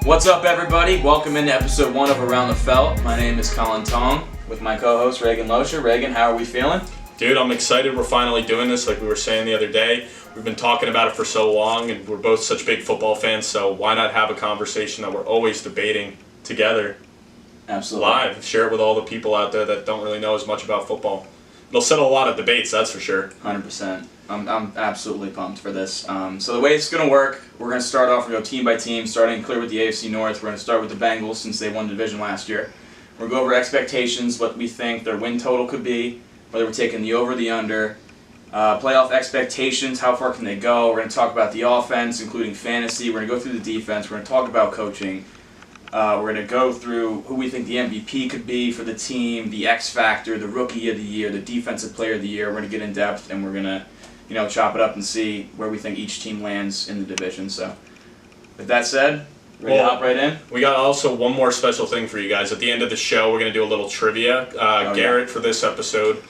What's up, everybody? Welcome into episode 1 of Around the Felt. My name is Colin Tong with my co-host Reagan Loescher. Reagan, how are we feeling? Dude, I'm excited we're finally doing this like we were saying the other day. We've been talking about it for so long, and we're both such big football fans, so why not have a conversation that we're always debating together? Absolutely. Live. Share it with all the people out there that don't really know as much about football. It'll settle a lot of debates, that's for sure. 100%. I'm absolutely pumped for this. So the way it's going to work, we're going to start off, we're going to go team by team, starting clear with the AFC North. We're going to start with the Bengals since they won the division last year. We're going to go over expectations, what we think their win total could be, whether we're taking the over, the under, playoff expectations, how far can they go. We're going to talk about the offense, including fantasy. We're going to go through the defense. We're going to talk about coaching. We're going to go through who we think the MVP could be for the team, the X Factor, the Rookie of the Year, the Defensive Player of the Year. We're going to get in depth, and we're going to chop it up and see where we think each team lands in the division. So, with that said, ready to hop right in? We got also one more special thing for you guys. At the end of the show, we're going to do a little trivia. Garrett, for this episode,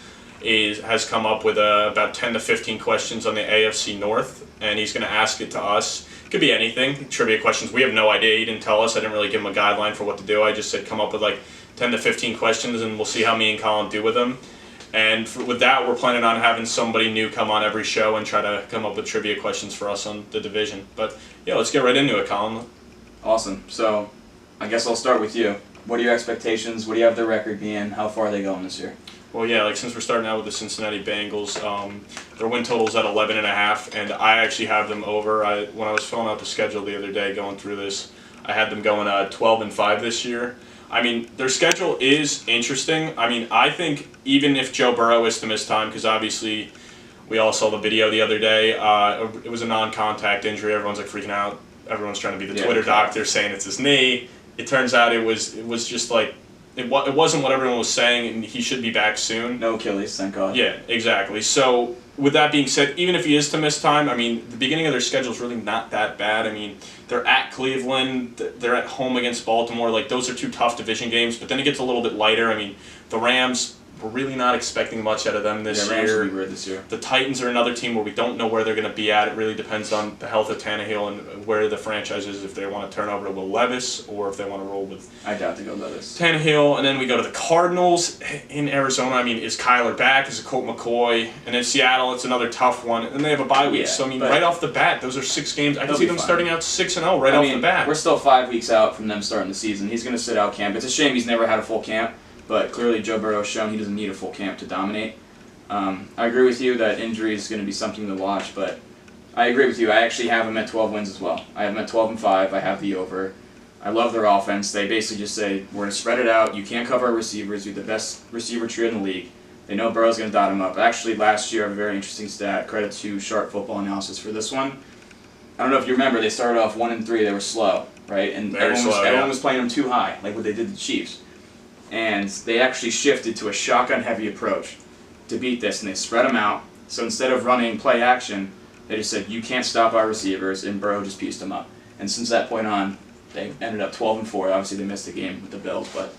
has come up with about 10 to 15 questions on the AFC North, and he's going to ask it to us. It could be anything, trivia questions. We have no idea. He didn't tell us. I didn't really give him a guideline for what to do. I just said come up with like 10 to 15 questions, and we'll see how me and Colin do with them. And with that, we're planning on having somebody new come on every show and try to come up with trivia questions for us on the division. But yeah, let's get right into it, Colin. Awesome. So, I guess I'll start with you. What are your expectations? What do you have their record being? How far are they going this year? Well, yeah, since we're starting out with the Cincinnati Bengals, their win total's at 11.5, and I actually have them over. When I was filling out the schedule the other day, going through this, I had them going 12-5 this year. I mean, their schedule is interesting. I mean, I think even if Joe Burrow is to miss time, because obviously we all saw the video the other day, it was a non-contact injury. Everyone's like freaking out. Everyone's trying to be the Twitter doctor saying it's his knee. It turns out it was just like, it wasn't what everyone was saying, and he should be back soon. No Achilles, thank God. Yeah, exactly. So with that being said, even if he is to miss time, I mean, the beginning of their schedule is really not that bad. I mean, they're at Cleveland, they're at home against Baltimore. Like, those are two tough division games, but then it gets a little bit lighter. I mean, the Rams, we're really not expecting much out of them this year. Rams will be weird this year. The Titans are another team where we don't know where they're going to be at. It really depends on the health of Tannehill and where the franchise is, if they want to turn over to Will Levis or if they want to roll with I doubt they go Levis. Tannehill. And then we go to the Cardinals in Arizona. I mean, is Kyler back? Is it Colt McCoy? And in Seattle, it's another tough one. And they have a bye week. Yeah, so, I mean, right off the bat, those are 6 games. I can see them starting out 6-0 right off the bat. We're still 5 weeks out from them starting the season. He's going to sit out camp. It's a shame he's never had a full camp. But clearly Joe Burrow has shown he doesn't need a full camp to dominate. I agree with you that injury is going to be something to watch, but I agree with you. I actually have them at 12 wins as well. I have them at 12-5. I have the over. I love their offense. They basically just say, we're going to spread it out. You can't cover our receivers. You're the best receiver trio in the league. They know Burrow's going to dot him up. Actually, last year, I have a very interesting stat. Credit to Sharp Football Analysis for this one. I don't know if you remember, they started off 1-3. They were slow, right? And everyone was playing them too high, like what they did to the Chiefs. And they actually shifted to a shotgun-heavy approach to beat this, and they spread them out. So instead of running play action, they just said, you can't stop our receivers, and Burrow just pieced them up. And since that point on, they ended up 12-4. Obviously, they missed the game with the Bills, but...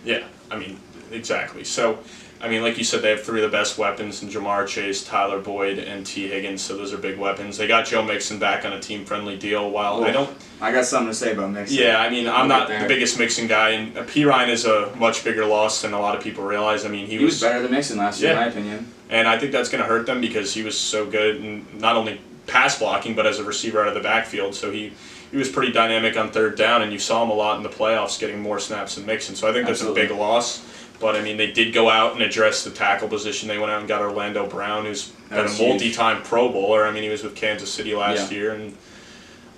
Yeah, I mean, exactly. So, I mean, like you said, they have 3 of the best weapons in Jamar Chase, Tyler Boyd, and T. Higgins, so those are big weapons. They got Joe Mixon back on a team-friendly deal. While I got something to say about Mixon. Yeah, I mean, I'm not the biggest Mixon guy, and P. Ryan is a much bigger loss than a lot of people realize. I mean, he was better than Mixon last year, in my opinion. And I think that's going to hurt them because he was so good, in not only pass blocking, but as a receiver out of the backfield. So he was pretty dynamic on third down, and you saw him a lot in the playoffs getting more snaps than Mixon. So I think that's a big loss. But, I mean, they did go out and address the tackle position. They went out and got Orlando Brown, who's been a multi-time Pro Bowler. I mean, he was with Kansas City last year. And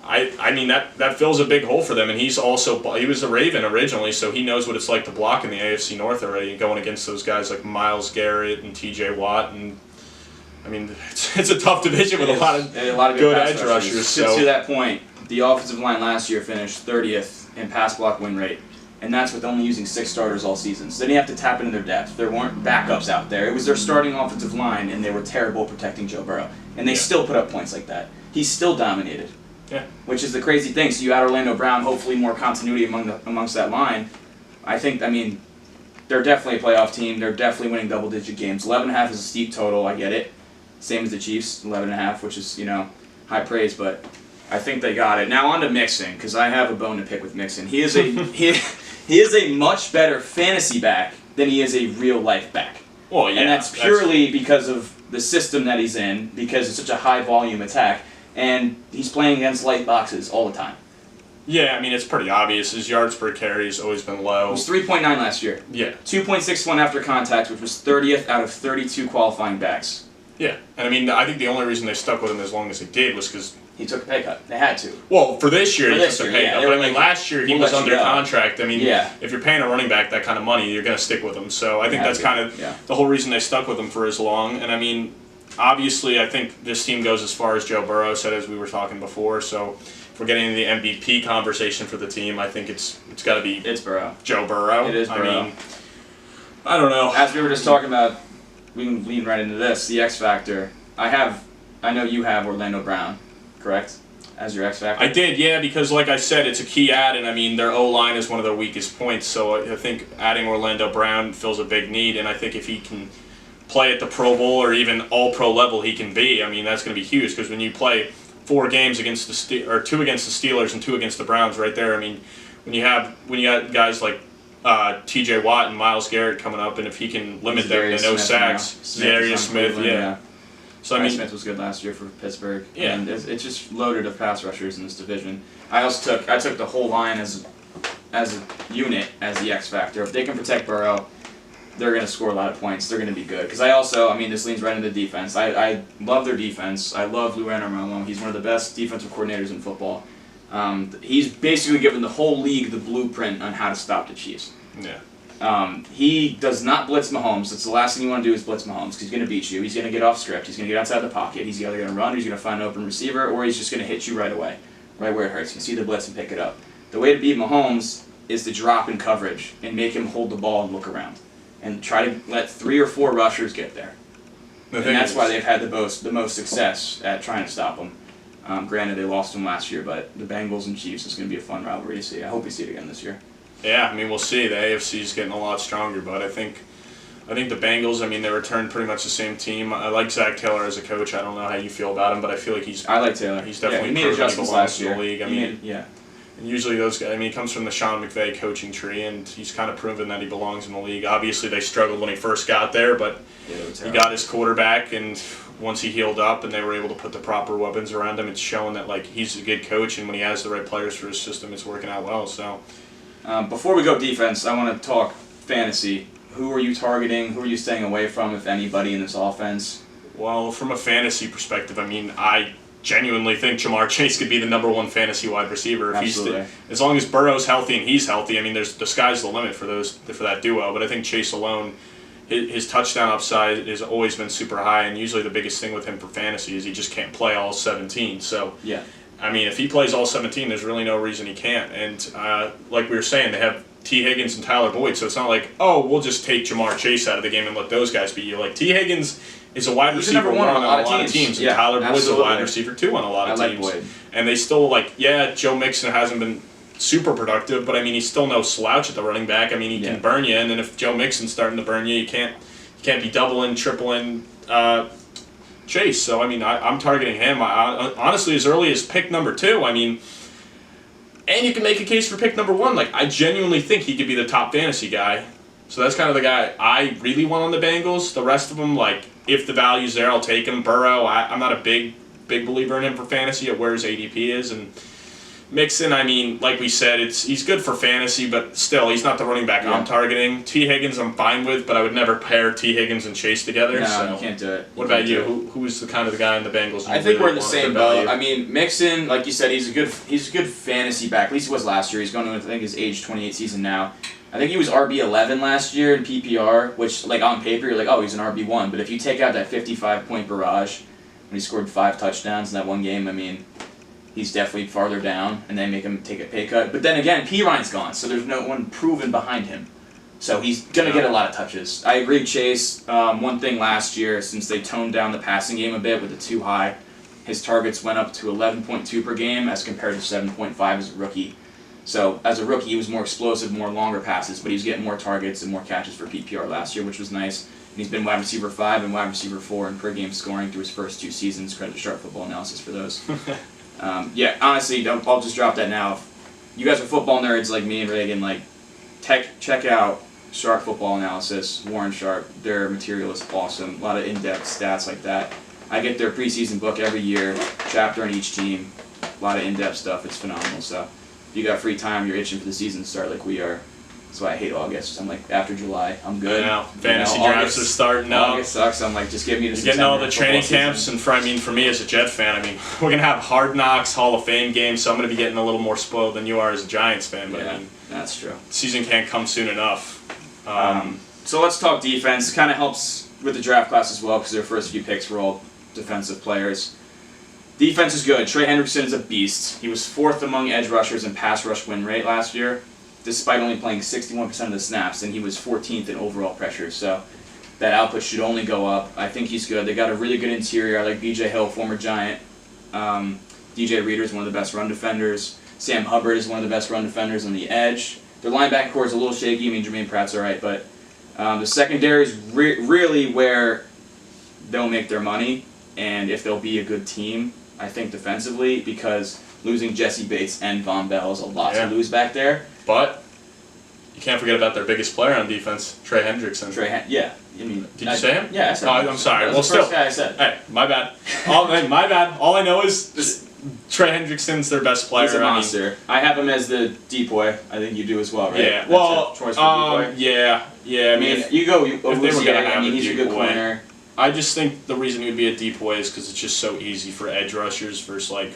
I mean, that fills a big hole for them. And he was a Raven originally, so he knows what it's like to block in the AFC North already, going against those guys like Myles Garrett and T.J. Watt. And, I mean, it's a tough division with a lot of good edge rushers. So. To that point, the offensive line last year finished 30th in pass block win rate. And that's with only using 6 starters all season. So they didn't have to tap into their depth. There weren't backups out there. It was their starting offensive line, and they were terrible protecting Joe Burrow. And they still put up points like that. He still dominated. Yeah. Which is the crazy thing. So you add Orlando Brown, hopefully more continuity amongst that line. I mean, they're definitely a playoff team. They're definitely winning double-digit games. 11.5 is a steep total. I get it. Same as the Chiefs, 11.5, which is, high praise. But I think they got it. Now on to Mixon, because I have a bone to pick with Mixon. He is a he is a much better fantasy back than he is a real life back. Well, yeah, and that's purely because of the system that he's in, because it's such a high volume attack, and he's playing against light boxes all the time. Yeah, I mean, it's pretty obvious. His yards per carry has always been low. It was 3.9 last year. Yeah. 2.61 after contact, which was 30th out of 32 qualifying backs. Yeah, and I mean, I think the only reason they stuck with him as long as they did was because he took a pay cut. They had to. Well, for this year, he took a pay cut. But I mean, last year he was under contract. I mean, if you're paying a running back that kind of money, you're going to stick with him. So I think that's kind of the whole reason they stuck with him for as long. And I mean, obviously, I think this team goes as far as Joe Burrow said, as we were talking before. So if we're getting into the MVP conversation for the team, I think it's got to be Burrow. Joe Burrow. It is Burrow. I mean, I don't know. As we were just talking about, we can lean right into this. The X factor. I know you have Orlando Brown, correct? As your X factor? I did, yeah, because like I said, it's a key add, and I mean, their O-line is one of their weakest points, so I think adding Orlando Brown fills a big need, and I think if he can play at the Pro Bowl or even All-Pro level he can be, I mean, that's going to be huge, because when you play 4 games against or 2 against the Steelers and 2 against the Browns right there, I mean, when you got guys like T.J. Watt and Myles Garrett coming up, and if he can limit them to no sacks, Darius Smith, yeah. So I mean, Smith was good last year for Pittsburgh. Yeah, and it's just loaded of pass rushers in this division. I took the whole line as a unit as the X factor. If they can protect Burrow, they're going to score a lot of points. They're going to be good. Because this leans right into defense. I love their defense. I love Lou Anarumo. He's one of the best defensive coordinators in football. He's basically given the whole league the blueprint on how to stop the Chiefs. Yeah. He does not blitz Mahomes. That's the last thing you want to do is blitz Mahomes, because he's going to beat you. He's going to get off script. He's going to get outside the pocket. He's either going to run, or he's going to find an open receiver, or he's just going to hit you right away, right where it hurts. You can see the blitz and pick it up. The way to beat Mahomes is to drop in coverage and make him hold the ball and look around, and try to let 3 or 4 rushers get there. And that's why they've had the most success at trying to stop him. Granted, they lost him last year, but the Bengals and Chiefs is going to be a fun rivalry to see. I hope we see it again this year. Yeah, I mean, we'll see. The AFC is getting a lot stronger, but I think the Bengals, I mean, they returned pretty much the same team. I like Zach Taylor as a coach. I don't know how you feel about him, but I feel like I like Taylor. He's definitely he made proven adjustments he belongs last in year. the league. And usually those guys, I mean, he comes from the Sean McVay coaching tree, and he's kind of proven that he belongs in the league. Obviously, they struggled when he first got there, but he got his quarterback, and once he healed up and they were able to put the proper weapons around him, it's showing that, like, he's a good coach, and when he has the right players for his system, it's working out well, so... Before we go defense, I want to talk fantasy. Who are you targeting? Who are you staying away from, if anybody, in this offense? Well, from a fantasy perspective, I mean, I genuinely think Jamar Chase could be the number 1 fantasy wide receiver. If Absolutely. As long as Burrow's healthy and he's healthy, I mean, the sky's the limit for that duo. But I think Chase alone, his touchdown upside has always been super high, and usually the biggest thing with him for fantasy is he just can't play all 17. So yeah. I mean, if he plays all 17, there's really no reason he can't. And like we were saying, they have T. Higgins and Tyler Boyd, so it's not like, oh, we'll just take Jamar Chase out of the game and let those guys beat you. Like, T. Higgins is a wide receiver number 1 on a lot of teams, yeah, and Tyler Boyd's absolutely. a wide receiver 2 on a lot of teams. Boyd. And they still, Joe Mixon hasn't been super productive, but I mean, he's still no slouch at the running back. I mean, he can burn you, and then if Joe Mixon's starting to burn you, you can't be doubling, tripling Chase. So I mean, I'm targeting him. Honestly, as early as pick number 2. I mean, and you can make a case for pick number 1. Like, I genuinely think he could be the top fantasy guy. So that's kind of the guy I really want on the Bengals. The rest of them, like, if the value's there, I'll take him. Burrow, I'm not a big believer in him for fantasy at where his ADP is, and Mixon, I mean, like we said, he's good for fantasy, but still, he's not the running back I'm targeting. T. Higgins I'm fine with, but I would never pair T. Higgins and Chase together. No, so. you can't do it. What about you? Who's the kind of the guy in the Bengals? I think we're in the same boat. I mean, Mixon, like you said, he's a good fantasy back. At least he was last year. He's going to, I think, his age 28 season now. I think he was RB11 last year in PPR, which, like, on paper, you're like, oh, he's an RB1. But if you take out that 55-point barrage when he scored 5 touchdowns in that one game, I mean, he's definitely farther down, and they make him take a pay cut. But then again, P-Ryan's gone, so there's no one proven behind him. So he's going to get a lot of touches. I agree, Chase. One thing last year, since they toned down the passing game a bit with the too high, his targets went up to 11.2 per game as compared to 7.5 as a rookie. So as a rookie, he was more explosive, more longer passes, but he was getting more targets and more catches for PPR last year, which was nice. And he's been wide receiver 5 and wide receiver 4 in per game scoring through his first 2 seasons. Credit to Sharp Football Analysis for those. Yeah, honestly, I'll just drop that now. If you guys are football nerds like me and Reagan, like, check out Sharp Football Analysis, Warren Sharp. Their material is awesome. A lot of in-depth stats like that. I get their preseason book every year, chapter on each team. A lot of in-depth stuff. It's phenomenal. So if you got free time, you're itching for the season to start like we are. That's why I hate August. I'm like, after July, I'm good. Yeah, fantasy drafts are starting up. August sucks. I'm like, just give me the You're September getting all the training football camps, season. and for me as a Jet fan, I mean, we're going to have Hard Knocks, Hall of Fame games, so I'm going to be getting a little more spoiled than you are as a Giants fan. But Yeah, I mean, that's true. season can't come soon enough. So let's talk defense. Kind of helps with the draft class as well because their first few picks were all defensive players. Defense is good. Trey Hendrickson is a beast. He was 4th among edge rushers in pass rush win rate last year, despite only playing 61% of the snaps, and he was 14th in overall pressure. So that output should only go up. I think he's good. They got a really good interior. I like B.J. Hill, former Giant. DJ Reader is one of the best run defenders. Sam Hubbard is one of the best run defenders on the edge. Their linebacker core is a little shaky. I mean, Jermaine Pratt's all right, but the secondary is really where they'll make their money, and if they'll be a good team, I think defensively, because losing Jesse Bates and Von Bell is a lot to lose back there. But you can't forget about their biggest player on defense, Trey Hendrickson. Yeah. I mean, Did you say him? Yeah, I said Oh, him. I'm sorry. That Well, was the first still. guy I said. Hey, my bad. My bad. All I know is Trey Hendrickson's their best player. He's a monster. I have him as the depoy. I think you do as well, right? Yeah. That's Well, a choice for depoy. yeah. I mean, you go. if they were gonna have he's a good depoy, corner. I just think the reason he would be a depoy is because it's just so easy for edge rushers versus like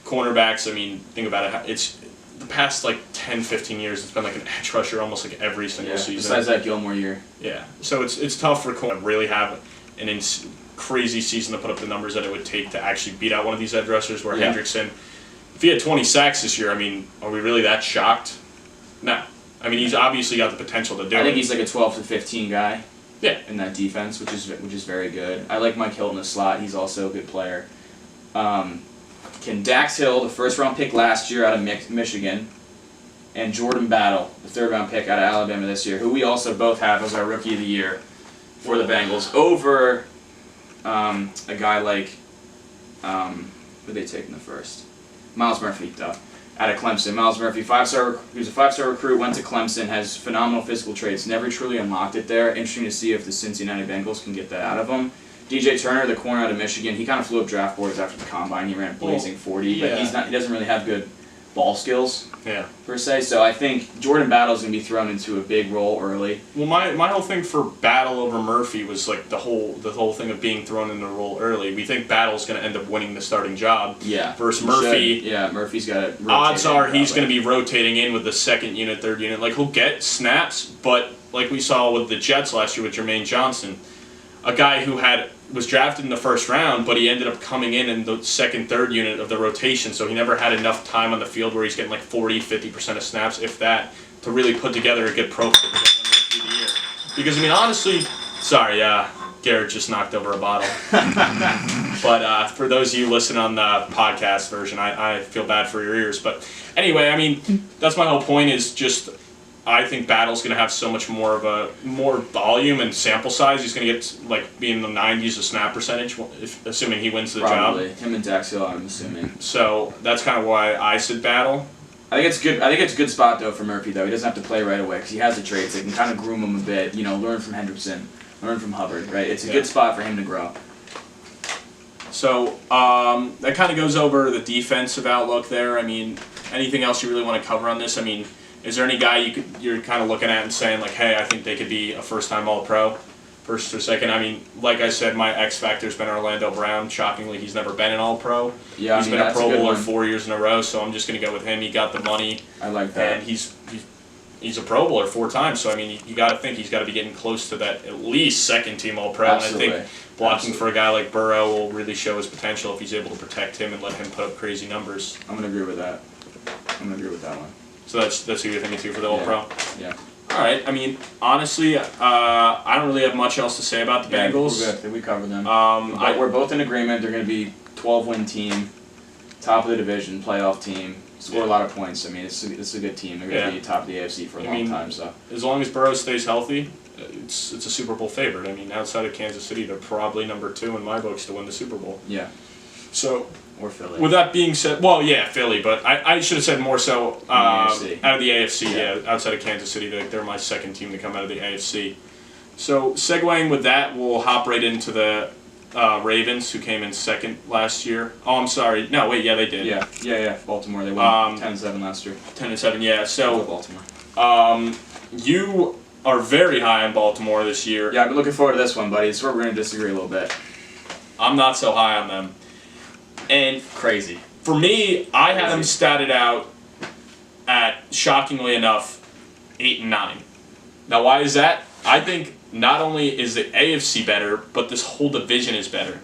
cornerbacks. I mean, think about it. It's the past like 10, 15 years. It's been like an edge rusher almost like every single season. Besides that Gilmore year. Yeah. So it's tough for corner to really have an crazy season to put up the numbers that it would take to actually beat out one of these edge rushers. Where Hendrickson, if he had 20 sacks this year, I mean, are we really that shocked? No. I mean, he's obviously got the potential to do it. I think he's like a 12 to 15 guy. Yeah. In that defense, which is very good. I like Mike Hill in the slot. He's also a good player. Can Dax Hill, the first round pick last year out of Michigan, and Jordan Battle, the 3rd round pick out of Alabama this year, who we also both have as our rookie of the year for the Bengals, over a guy like who they take in the first? Miles Murphy, out of Clemson. Miles Murphy, he was a 5-star recruit, went to Clemson, has phenomenal physical traits, never truly unlocked it there. Interesting to see if the Cincinnati Bengals can get that out of him. DJ Turner, the corner out of Michigan, he kind of flew up draft boards after the combine. He ran a blazing 40, but he doesn't really have good ball skills per se. So I think Jordan Battle is going to be thrown into a big role early. Well, my whole thing for Battle over Murphy was like the whole thing of being thrown in the role early. We think Battle's going to end up winning the starting job. Yeah. Versus Murphy. Yeah, Murphy's got to. Odds are he's going to be rotating in with the 2nd unit, 3rd unit. Like he'll get snaps, but like we saw with the Jets last year with Jermaine Johnson, a guy who was drafted in the 1st round, but he ended up coming in the 2nd, 3rd unit of the rotation, so he never had enough time on the field where he's getting like 40, 50% of snaps, if that, to really put together a good profile to get one rookie of the year. Because, I mean, honestly, sorry, Garrett just knocked over a bottle. But for those of you listening on the podcast version, I feel bad for your ears. But anyway, I mean, that's my whole point is just I think Battle's going to have so much more volume and sample size. He's going to get like be in the 90s of snap percentage, assuming he wins the job. Him and Dax Hill, I'm assuming. So that's kind of why I said Battle. I think it's good. I think it's a good spot though for Murphy though. He doesn't have to play right away because he has the traits. They can kind of groom him a bit. Learn from Hendrickson, learn from Hubbard. Right. It's a good spot for him to grow. So that kind of goes over the defensive outlook there. I mean, anything else you really want to cover on this? I mean, is there any guy you're kind of looking at and saying like, hey, I think they could be a first-time All-Pro, first or second? I mean, like I said, my X factor's been Orlando Brown. Shockingly, he's never been an All-Pro. Yeah, he's been a Pro Bowler 4 years in a row, so I'm just going to go with him. He got the money. I like that. And he's a Pro Bowler 4 times, so I mean, you got to think he's got to be getting close to that at least second-team All-Pro. Absolutely. And I think blocking for a guy like Burrow will really show his potential if he's able to protect him and let him put up crazy numbers. I'm going to agree with that. I'm going to agree with that one. So that's who you're thinking too for the All-Pro? Yeah. All right. I mean, honestly, I don't really have much else to say about the Bengals. We're good. We covered them. We're both in agreement. They're going to be 12-win team, top of the division, playoff team, score a lot of points. I mean, it's a good team. They're going to be top of the AFC for a long time. So as long as Burrow stays healthy, it's a Super Bowl favorite. I mean, outside of Kansas City, they're probably number 2 in my books to win the Super Bowl. Yeah. So. Or Philly. With that being said, well, yeah, Philly, but I should have said more so out of the AFC, yeah, outside of Kansas City. They're my second team to come out of the AFC. So, segueing with that, we'll hop right into the Ravens, who came in second last year. Oh, I'm sorry. No, wait, yeah, they did. Yeah. Baltimore, they won 10-7 last year. 10-7, yeah. So, Baltimore. You are very high on Baltimore this year. Yeah, I've been looking forward to this one, buddy. This is where we're going to disagree a little bit. I'm not so high on them. And crazy. For me, I had them statted out at, shockingly enough, 8 and 9. Now, why is that? I think not only is the AFC better, but this whole division is better.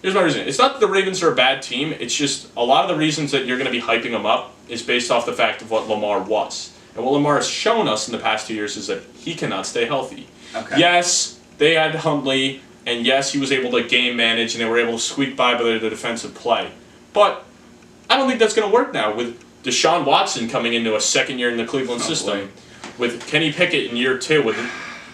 Here's my reason. It's not that the Ravens are a bad team. It's just a lot of the reasons that you're going to be hyping them up is based off the fact of what Lamar was. And what Lamar has shown us in the past 2 years is that he cannot stay healthy. Okay. Yes, they had Huntley. And yes, he was able to game manage, and they were able to squeak by the defensive play. But I don't think that's going to work now with Deshaun Watson coming into a second year in the Cleveland system, with Kenny Pickett in year 2.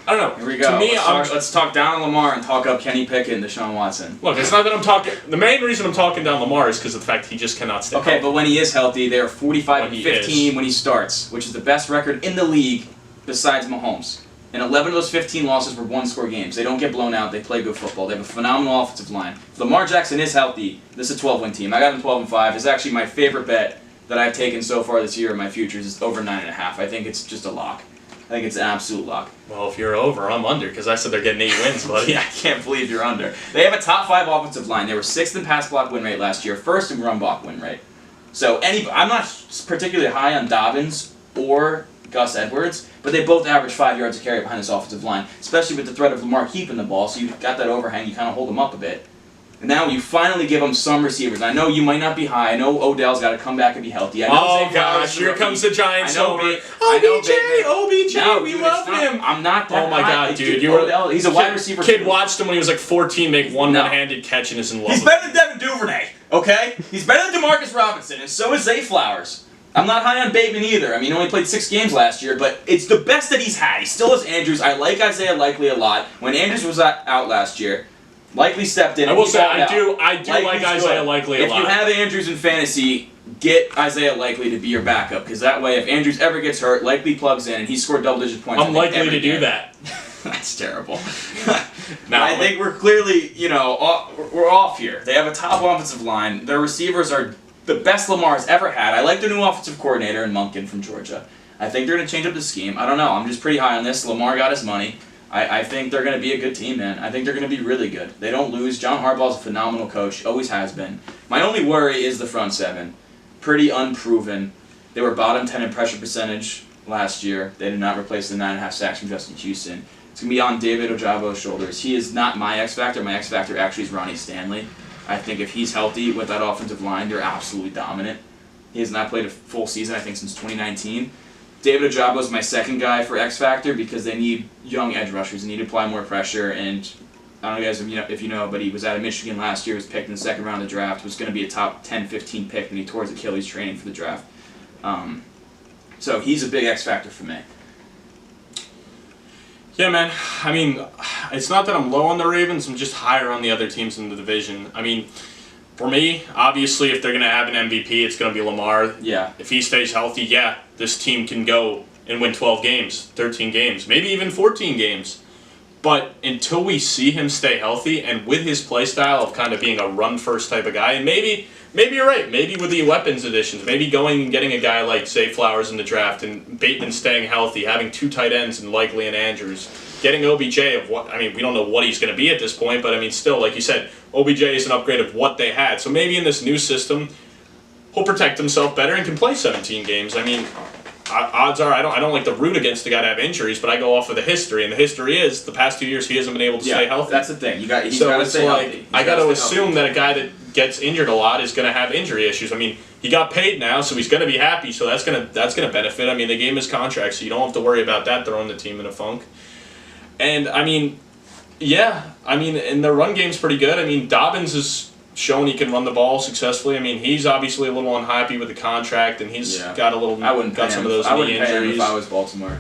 I don't know. Here we go. To me, let's talk down Lamar and talk up Kenny Pickett and Deshaun Watson. Look, it's not that I'm talking. The main reason I'm talking down Lamar is because of the fact he just cannot stay healthy. Okay, but when he is healthy, they're 45-15 when he starts, which is the best record in the league besides Mahomes. And 11 of those 15 losses were one-score games. They don't get blown out. They play good football. They have a phenomenal offensive line. If Lamar Jackson is healthy, this is a 12-win team. I got him 12-5. It's actually my favorite bet that I've taken so far this year in my futures is over 9.5. I think it's just a lock. I think it's an absolute lock. Well, if you're over, I'm under, because I said they're getting 8 wins, buddy. Yeah, I can't believe you're under. They have a top 5 offensive line. They were 6th in pass block win rate last year, 1st in run block win rate. So I'm not particularly high on Dobbins or Gus Edwards, but they both average 5 yards a carry behind this offensive line, especially with the threat of Lamar keeping the ball, so you've got that overhang, you kind of hold them up a bit. And now you finally give them some receivers. I know you might not be high. I know Odell's got to come back and be healthy. I know oh, gosh, here comes the Giants over. OBJ, no, we dude, love him. I'm not that Oh, my high. God, dude. Odell, he's a wide receiver. Kid watched him when he was like 14 make one-handed catch and is in love He's with better than Devin Duvernay, okay? He's better than DeMarcus Robinson, and so is Zay Flowers. I'm not high on Bateman either. I mean, he only played 6 games last year, but it's the best that he's had. He still has Andrews. I like Isaiah Likely a lot. When Andrews was out last year, Likely stepped in. I will say, I do like Isaiah Likely a lot. If you have Andrews in fantasy, get Isaiah Likely to be your backup, because that way, if Andrews ever gets hurt, Likely plugs in, and he scored double-digit points. I'm likely to do that. That's terrible. Now, I think we're clearly, we're off here. They have a top offensive line. Their receivers are the best Lamar's ever had. I like their new offensive coordinator in Monken from Georgia. I think they're going to change up the scheme. I don't know. I'm just pretty high on this. Lamar got his money. I think they're going to be a good team, man. I think they're going to be really good. They don't lose. John Harbaugh's a phenomenal coach. Always has been. My only worry is the front seven. Pretty unproven. They were bottom 10 in pressure percentage last year. They did not replace the 9.5 sacks from Justin Houston. It's going to be on David Ojabo's shoulders. He is not my X Factor. My X Factor actually is Ronnie Stanley. I think if he's healthy with that offensive line, they're absolutely dominant. He has not played a full season, I think, since 2019. David Ojabo is my second guy for X Factor because they need young edge rushers. They need to apply more pressure. And I don't know guys if you know, but he was out of Michigan last year, was picked in the second round of the draft, was going to be a top 10, 15 pick, and he tore his Achilles training for the draft. So he's a big X Factor for me. Yeah, man. I mean, it's not that I'm low on the Ravens. I'm just higher on the other teams in the division. I mean, for me, obviously, if they're going to have an MVP, it's going to be Lamar. Yeah. If he stays healthy, yeah, this team can go and win 12 games, 13 games, maybe even 14 games. But until we see him stay healthy, and with his play style of kind of being a run-first type of guy, and maybe you're right, maybe with the weapons additions, maybe going and getting a guy like Zay Flowers in the draft, and Bateman staying healthy, having 2 tight ends and Likely and Andrews, getting OBJ of what, I mean, we don't know what he's going to be at this point, but I mean, still, like you said, OBJ is an upgrade of what they had. So maybe in this new system, he'll protect himself better and can play 17 games. I mean, odds are I don't like to root against the guy to have injuries, but I go off of the history, and the history is the past 2 years he hasn't been able to stay healthy. That's the thing. He's got to stay healthy. I got to assume that a guy that gets injured a lot is going to have injury issues. I mean, he got paid now, so he's going to be happy. So that's going to benefit. I mean, they gave him his contract, so you don't have to worry about that throwing the team in a funk. And I mean, yeah, and their run game's pretty good. I mean, Dobbins has shown he can run the ball successfully. I mean, he's obviously a little unhappy with the contract, and he's got some of those knee injuries. I wouldn't pay him if I was Baltimore.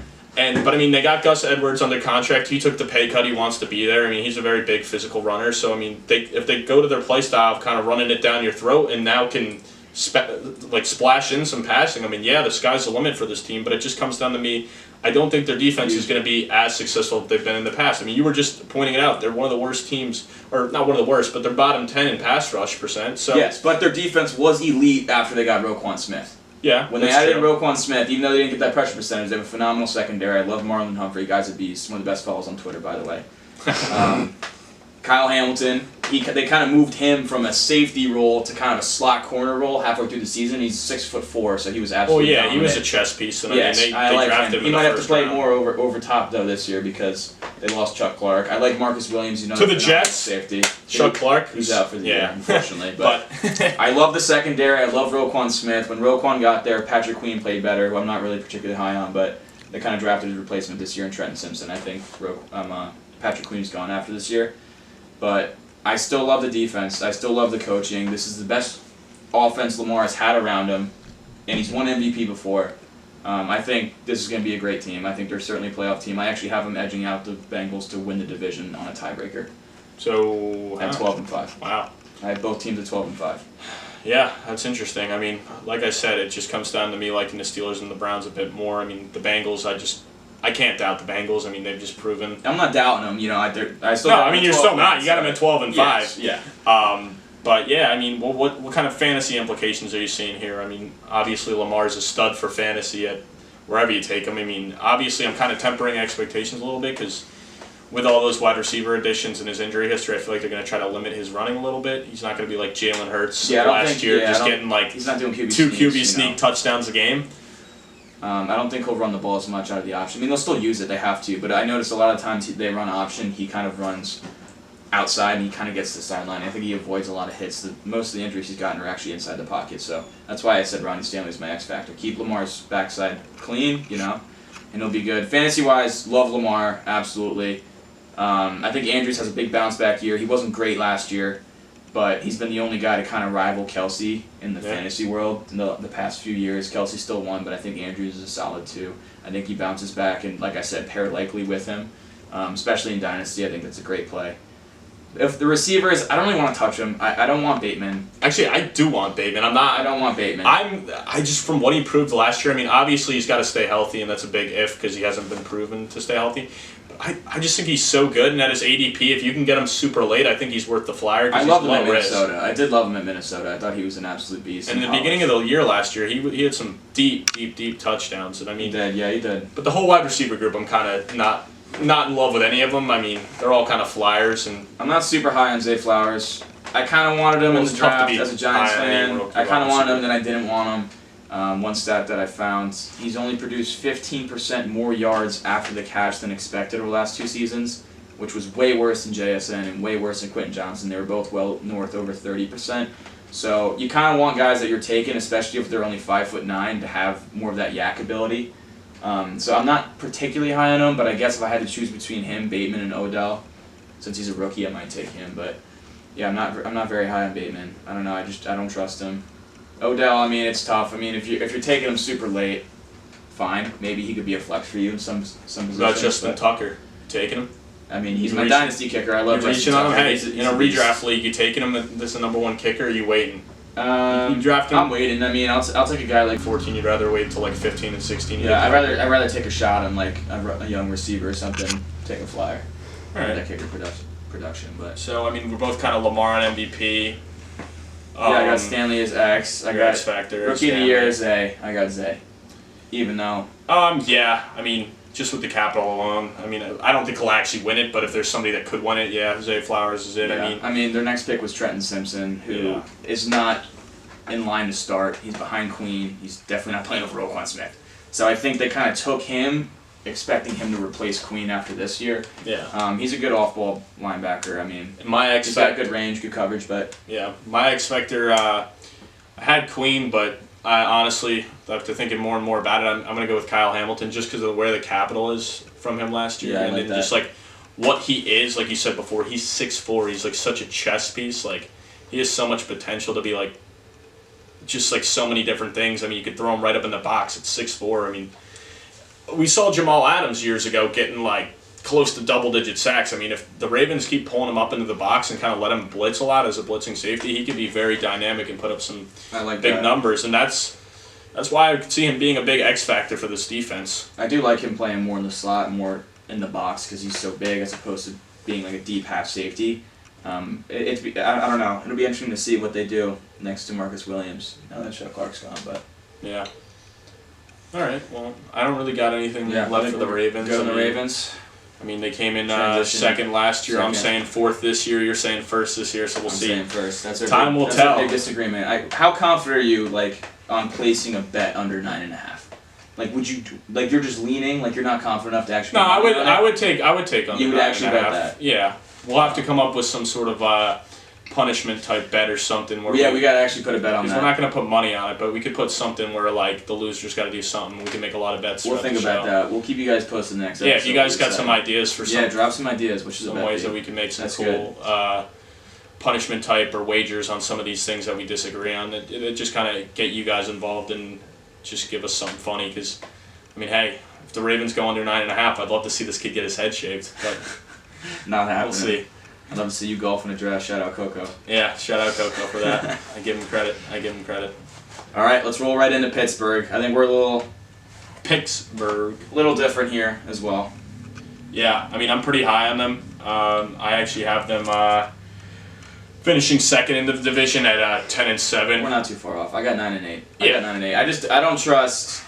But I mean, they got Gus Edwards under contract. He took the pay cut. He wants to be there. I mean, he's a very big physical runner. So I mean, if they go to their play style of kind of running it down your throat and now can splash in some passing, I mean, yeah, the sky's the limit for this team. But it just comes down to me. I don't think their defense is going to be as successful as they've been in the past. I mean, you were just pointing it out. They're one of the worst teams, or not one of the worst, but they're bottom 10 in pass rush percent. So yes, but their defense was elite after they got Roquan Smith. Yeah, when they added in Roquan Smith, even though they didn't get that pressure percentage, they have a phenomenal secondary. I love Marlon Humphrey. Guy's a beast. One of the best fellows on Twitter, by the way. Kyle Hamilton, they kind of moved him from a safety role to kind of a slot corner role halfway through the season. He's 6'4", so he was absolutely dominant. He was a chess piece. And yes, they like drafted him. He might have to play more over top though this year because they lost Chuck Clark. I like Marcus Williams. To the Jets, safety. Chuck Clark, who's out for the year, unfortunately. But I love the secondary. I love Roquan Smith. When Roquan got there, Patrick Queen played better, who I'm not really particularly high on, but they kind of drafted his replacement this year in Trenton Simpson. I think Patrick Queen's gone after this year, but I still love the defense. I still love the coaching. This is the best offense Lamar has had around him, and he's won MVP before. I think this is going to be a great team. I think they're certainly a playoff team. I actually have them edging out the Bengals to win the division on a tiebreaker. So at 12-5. Wow. I have both teams at 12-5. Yeah, that's interesting. I mean, like I said, it just comes down to me liking the Steelers and the Browns a bit more. I mean, the Bengals, I can't doubt the Bengals. I mean, they've just proven. I'm not doubting them. You know, I still. No, I mean you're still not. You got them at 12-5. Yes, yeah. But yeah, I mean, what kind of fantasy implications are you seeing here? I mean, obviously Lamar's a stud for fantasy at wherever you take him. I mean, obviously I'm kind of tempering expectations a little bit because with all those wide receiver additions and his injury history, I feel like they're going to try to limit his running a little bit. He's not going to be like Jalen Hurts last year, just getting like he's not doing QB two sneaks, QB sneak touchdowns a game. I don't think he'll run the ball as much out of the option. I mean, they'll still use it. They have to. But I notice a lot of times they run option. He kind of runs outside, and he kind of gets to the sideline. I think he avoids a lot of hits. Most of the injuries he's gotten are actually inside the pocket. So that's why I said Ronnie Stanley's my X factor. Keep Lamar's backside clean, and he'll be good. Fantasy-wise, love Lamar, absolutely. I think Andrews has a big bounce-back year. He wasn't great last year, but he's been the only guy to kind of rival Kelsey in the fantasy world in the past few years. Kelsey still won, but I think Andrews is a solid too. I think he bounces back, and like I said, pair likely with him, especially in Dynasty. I think that's a great play. If the receivers, I don't really want to touch him. I don't want Bateman. Actually, I do want Bateman. I don't want Bateman. I just from what he proved last year. I mean, obviously he's got to stay healthy, and that's a big if because he hasn't been proven to stay healthy. I just think he's so good, and at his ADP, if you can get him super late, I think he's worth the flyer. I love him at Minnesota. I did love him at Minnesota. I thought he was an absolute beast. And in the beginning of the year last year, he had some deep touchdowns. And I mean, he did. But the whole wide receiver group, I'm kind of not in love with any of them. I mean, they're all kind of flyers, and I'm not super high on Zay Flowers. I kind of wanted him in the draft as a Giants fan. I kind of wanted him, then I didn't want him. One stat that I found, he's only produced 15% more yards after the catch than expected over the last 2 seasons, which was way worse than JSN and way worse than Quentin Johnson. They were both well north over 30%. So you kind of want guys that you're taking, especially if they're only 5'9", to have more of that yak ability. So I'm not particularly high on him, but I guess if I had to choose between him, Bateman, and Odell, since he's a rookie, I might take him. But yeah, I'm not very high on Bateman. I don't know. I don't trust him. Odell, I mean, it's tough. I mean, if you're taking him super late, fine. Maybe he could be a flex for you in some positions. Not Justin Tucker taking him. I mean, he's my dynasty kicker. I love Justin Tucker. Hey, in a redraft league, you taking him as the number 1 kicker, or are you waiting? You draft him? I'm waiting. I mean, I'll take a guy like 14. You'd rather wait until like 15 and 16. Yeah, I'd rather take a shot on like a young receiver or something. Take a flyer. All right. That kicker production, but. So I mean, we're both kind of Lamar on MVP. Yeah, I got Stanley as X. I got X Factor. Rookie of the Year as Zay. I got Zay. Even though. Yeah. I mean, just with the capital alone. I mean, I don't think he'll actually win it, but if there's somebody that could win it, yeah, Zay Flowers is it. Yeah. I mean, their next pick was Trenton Simpson, who is not in line to start. He's behind Queen. He's definitely not playing over Roquan Smith. So I think they kind of took him, expecting him to replace Queen after this year. Yeah. He's a good off-ball linebacker. I mean, he's got good range, good coverage, but yeah, my X Factor. I had Queen, but I honestly, after thinking more and more about it, I'm going to go with Kyle Hamilton just because of where the capital is from him last year, and then just like what he is. Like you said before, he's 6'4". He's like such a chess piece. Like he has so much potential to be like just like so many different things. I mean, you could throw him right up in the box at 6'4". I mean, we saw Jamal Adams years ago getting like close to double-digit sacks. I mean, if the Ravens keep pulling him up into the box and kind of let him blitz a lot as a blitzing safety, he could be very dynamic and put up some big numbers. And that's why I could see him being a big X factor for this defense. I do like him playing more in the slot, more in the box because he's so big as opposed to being like a deep half safety. I don't know. It'll be interesting to see what they do next to Marcus Williams now that Chuck Clark's gone. But yeah. All right. Well, I don't really got anything left for the Ravens. Go to the Ravens. I mean, they came in second last year. Second. I'm saying fourth this year. You're saying first this year, so we'll see. I'm saying first. Time will tell. That's a big disagreement. How confident are you, like, on placing a bet under 9.5? Like, would you like you're just leaning, like you're not confident enough to actually? No, I would take under. You would actually bet that. Yeah, we'll have to come up with some sort of punishment type bet or something. Where we got to actually put a bet on that. We're not going to put money on it, but we could put something where like the loser's got to do something. We can make a lot of bets. We'll think about that. We'll keep you guys posted next episode. Yeah, if you guys got some ideas for some. Yeah, drop some ideas. Which is some ways that we can make some cool punishment type or wagers on some of these things that we disagree on. It just kind of get you guys involved and just give us something funny. Because I mean, hey, if the Ravens go under 9.5, I'd love to see this kid get his head shaved. But not happening. We'll see. I'd love to see you golf in a dress. Shout out Coco. Yeah, shout out Coco for that. I give him credit. All right, let's roll right into Pittsburgh. I think we're a little different here as well. Yeah, I mean, I'm pretty high on them. I actually have them finishing second in the division at 10-7. We're not too far off. I got 9-8. I got 9-8. I don't trust.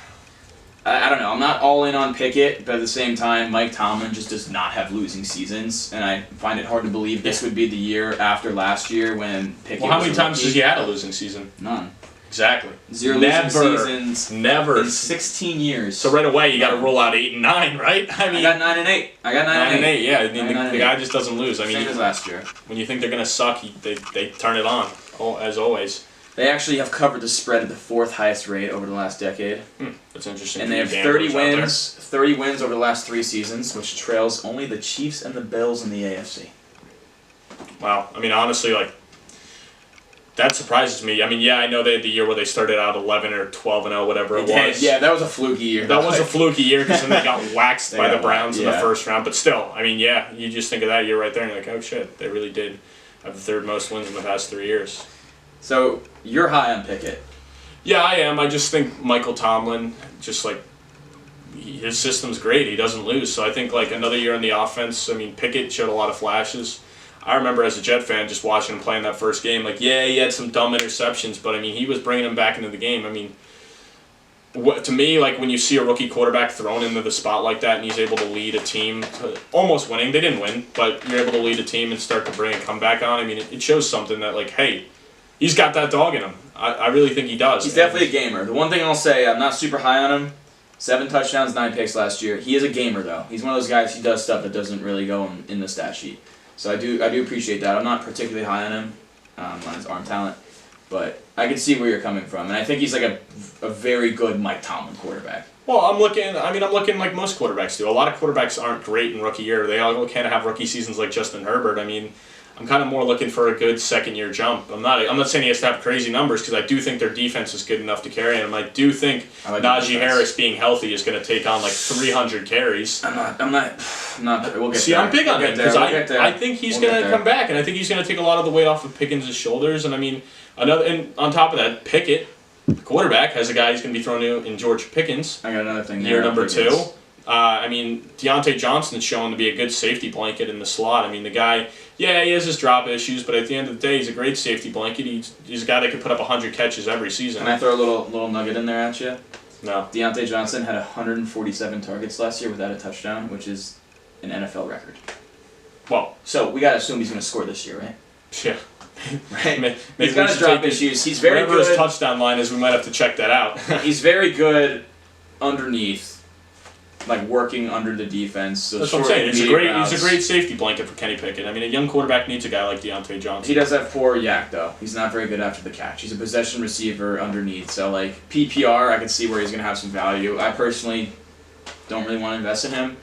I don't know. I'm not all in on Pickett, but at the same time, Mike Tomlin just does not have losing seasons, and I find it hard to believe this would be the year after last year when Pickett. Well, how many times has he had a losing season? None. Exactly. Zero losing seasons. Never. In 16 years. So right away, you got to roll out 8 and 9, right? I mean, I got 9-8. I got 9-8. Yeah, the guy just doesn't lose. I mean, same as last year. When you think they're gonna suck, they turn it on. As always. They actually have covered the spread at the 4th highest rate over the last decade. That's interesting. And they have 30 wins. 30 wins over the last 3 seasons, which trails only the Chiefs and the Bills in the AFC. Wow. I mean, honestly, like. That surprises me. I mean, yeah, I know they had the year where they started out 11 or 12-0, whatever it was. Yeah, that was a fluky year. That was a fluky year because then they got waxed by the Browns in the first round. But still, I mean, yeah, you just think of that year right there and you're like, oh shit, they really did have the 3rd most wins in the past 3 years. So you're high on Pickett. Yeah, I am. I just think Michael Tomlin, just like his system's great. He doesn't lose. So I think like another year in the offense. I mean, Pickett showed a lot of flashes. I remember as a Jet fan just watching him play in that first game. Like, yeah, he had some dumb interceptions, but I mean, he was bringing him back into the game. I mean, to me, like when you see a rookie quarterback thrown into the spot like that and he's able to lead a team to almost winning, they didn't win, but you're able to lead a team and start to bring a comeback on. I mean, it shows something that like, hey, he's got that dog in him. I really think he does. He's definitely a gamer. The one thing I'll say, I'm not super high on him. 7 touchdowns, 9 picks last year. He is a gamer though. He's one of those guys who does stuff that doesn't really go in the stat sheet. So I do appreciate that. I'm not particularly high on him, on his arm talent, but I can see where you're coming from, and I think he's like a very good Mike Tomlin quarterback. Well, I'm looking like most quarterbacks do. A lot of quarterbacks aren't great in rookie year. They all can't have rookie seasons like Justin Herbert. I mean, I'm kind of more looking for a good second-year jump. I'm not saying he has to have crazy numbers because I do think their defense is good enough to carry him. I do think Najee Harris being healthy is going to take on like 300 carries. I'm not. We'll get See, there. I'm big on him because I think he's going to come back, and I think he's going to take a lot of the weight off of Pickens' shoulders. And I mean, and on top of that, Pickett, the quarterback, has a guy he's going to be thrown to in George Pickens. I got another thing. Year number 2. I mean, Deontay Johnson's shown to be a good safety blanket in the slot. I mean, the guy, yeah, he has his drop issues, but at the end of the day, he's a great safety blanket. He's a guy that could put up 100 catches every season. Can I throw a little nugget in there at you? No. Deontay Johnson had 147 targets last year without a touchdown, which is an NFL record. Well, so we got to assume he's going to score this year, right? Yeah. Right. He's got his drop issues. He's very good. Whatever his touchdown line is, we might have to check that out. He's very good underneath. Like working under the defense. So that's what I'm saying. He's a great safety blanket for Kenny Pickett. I mean, a young quarterback needs a guy like Deontay Johnson. He does have poor yak though. He's not very good after the catch. He's a possession receiver underneath. So like PPR, I can see where he's going to have some value. I personally don't really want to invest in him.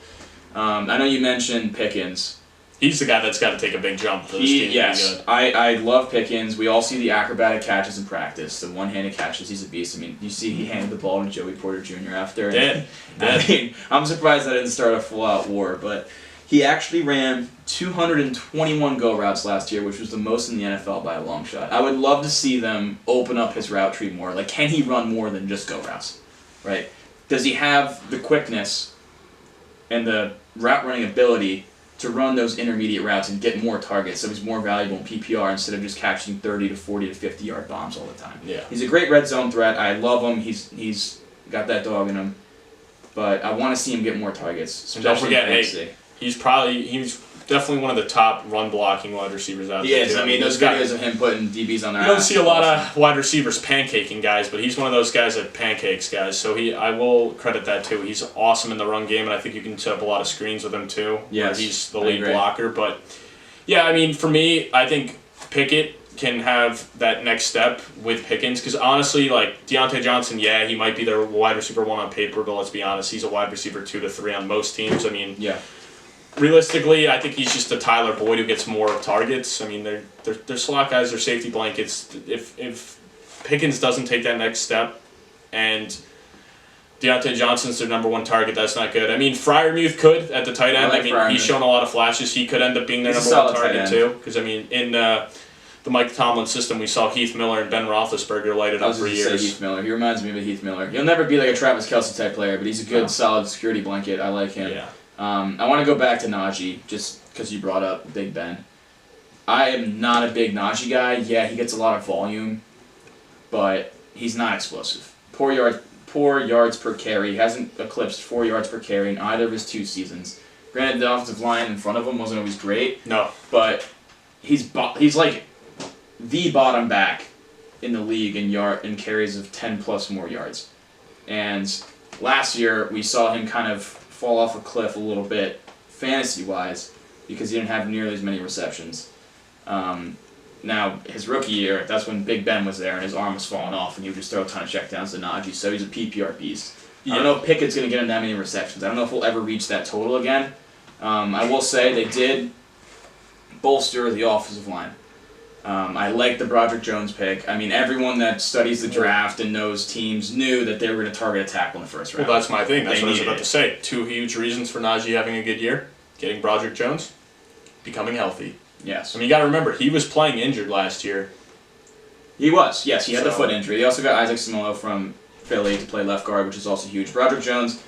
I know you mentioned Pickens. He's the guy that's got to take a big jump for this team. Yes, I love Pickens. We all see the acrobatic catches in practice, the one-handed catches. He's a beast. I mean, you see he handed the ball to Joey Porter Jr. after. I mean, I'm surprised I didn't start a full-out war, but he actually ran 221 go routes last year, which was the most in the NFL by a long shot. I would love to see them open up his route tree more. Like, can he run more than just go routes? Right? Does he have the quickness and the route running ability to run those intermediate routes and get more targets, so he's more valuable in PPR instead of just catching 30 to 40 to 50 yard bombs all the time? Yeah. He's a great red zone threat. I love him. He's got that dog in him. But I want to see him get more targets. And don't forget, he's definitely one of the top run blocking wide receivers out there. He is. I mean, those videos of him putting DBs on their You don't see a lot of wide receivers pancaking guys, but he's one of those guys that pancakes guys. So I will credit that too. He's awesome in the run game, and I think you can set up a lot of screens with him too. Yes, where he's the lead blocker. But yeah, I mean, for me, I think Pickett can have that next step with Pickens, because honestly, like Deontay Johnson, yeah, he might be their wide receiver 1 on paper, but let's be honest, he's a wide receiver 2 to 3 on most teams. I mean, yeah. Realistically, I think he's just a Tyler Boyd who gets more targets. I mean, they're slot guys, they're safety blankets. If Pickens doesn't take that next step, and Deontay Johnson's their number 1 target, that's not good. I mean, Freiermuth could at the tight end. I mean, he's shown a lot of flashes. He could end up being their number 1 target too. Because I mean, in the Mike Tomlin system, we saw Heath Miller and Ben Roethlisberger light it up for years. I was going to say Heath Miller. He reminds me of a Heath Miller. He'll never be like a Travis Kelce type player, but he's a good, solid security blanket. I like him. Yeah. I want to go back to Najee, just because you brought up Big Ben. I am not a big Najee guy. Yeah, he gets a lot of volume, but he's not explosive. Poor yards per carry. He hasn't eclipsed 4 yards per carry in either of his 2 seasons. Granted, the offensive line in front of him wasn't always great. No. But he's like the bottom back in the league in carries of 10 plus more yards. And last year, we saw him kind of fall off a cliff a little bit, fantasy-wise, because he didn't have nearly as many receptions. Now, his rookie year, that's when Big Ben was there and his arm was falling off and he would just throw a ton of checkdowns to Najee, so he's a PPR beast. Yeah. I don't know if Pickett's going to get him that many receptions. I don't know if we'll ever reach that total again. I will say they did bolster the offensive line. I like the Broderick Jones pick. I mean, everyone that studies the draft and knows teams knew that they were going to target a tackle in the first round. Well, that's my thing. That's what I was about to say. 2 huge reasons for Najee having a good year: getting Broderick Jones, becoming healthy. Yes. I mean, you got to remember, he was playing injured last year. He was. Yes, he had the foot injury. They also got Isaac Samoa from Philly to play left guard, which is also huge. Broderick Jones,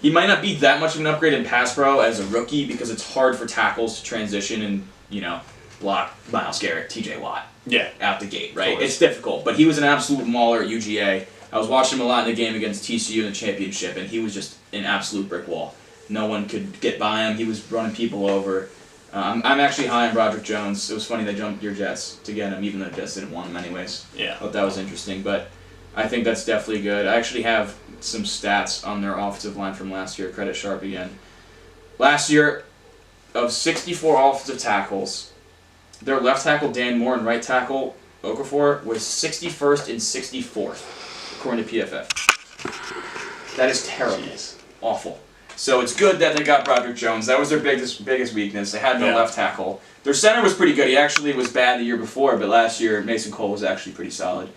he might not be that much of an upgrade in pass pro as a rookie because it's hard for tackles to transition and, block Myles Garrett, TJ Watt out the gate, right? It's difficult, but he was an absolute mauler at UGA. I was watching him a lot in the game against TCU in the championship, and he was just an absolute brick wall. No one could get by him. He was running people over. I'm actually high on Broderick Jones. It was funny they jumped your Jets to get him, even though the Jets didn't want him anyways. Yeah. I thought that was interesting, but I think that's definitely good. I actually have some stats on their offensive line from last year. Credit Sharp again. Last year, of 64 offensive tackles, their left tackle, Dan Moore, and right tackle, Okafor, was 61st and 64th, according to PFF. That is terrible. Jeez. Awful. So it's good that they got Broderick Jones. That was their biggest weakness. They had no left tackle. Their center was pretty good. He actually was bad the year before, but last year Mason Cole was actually pretty solid.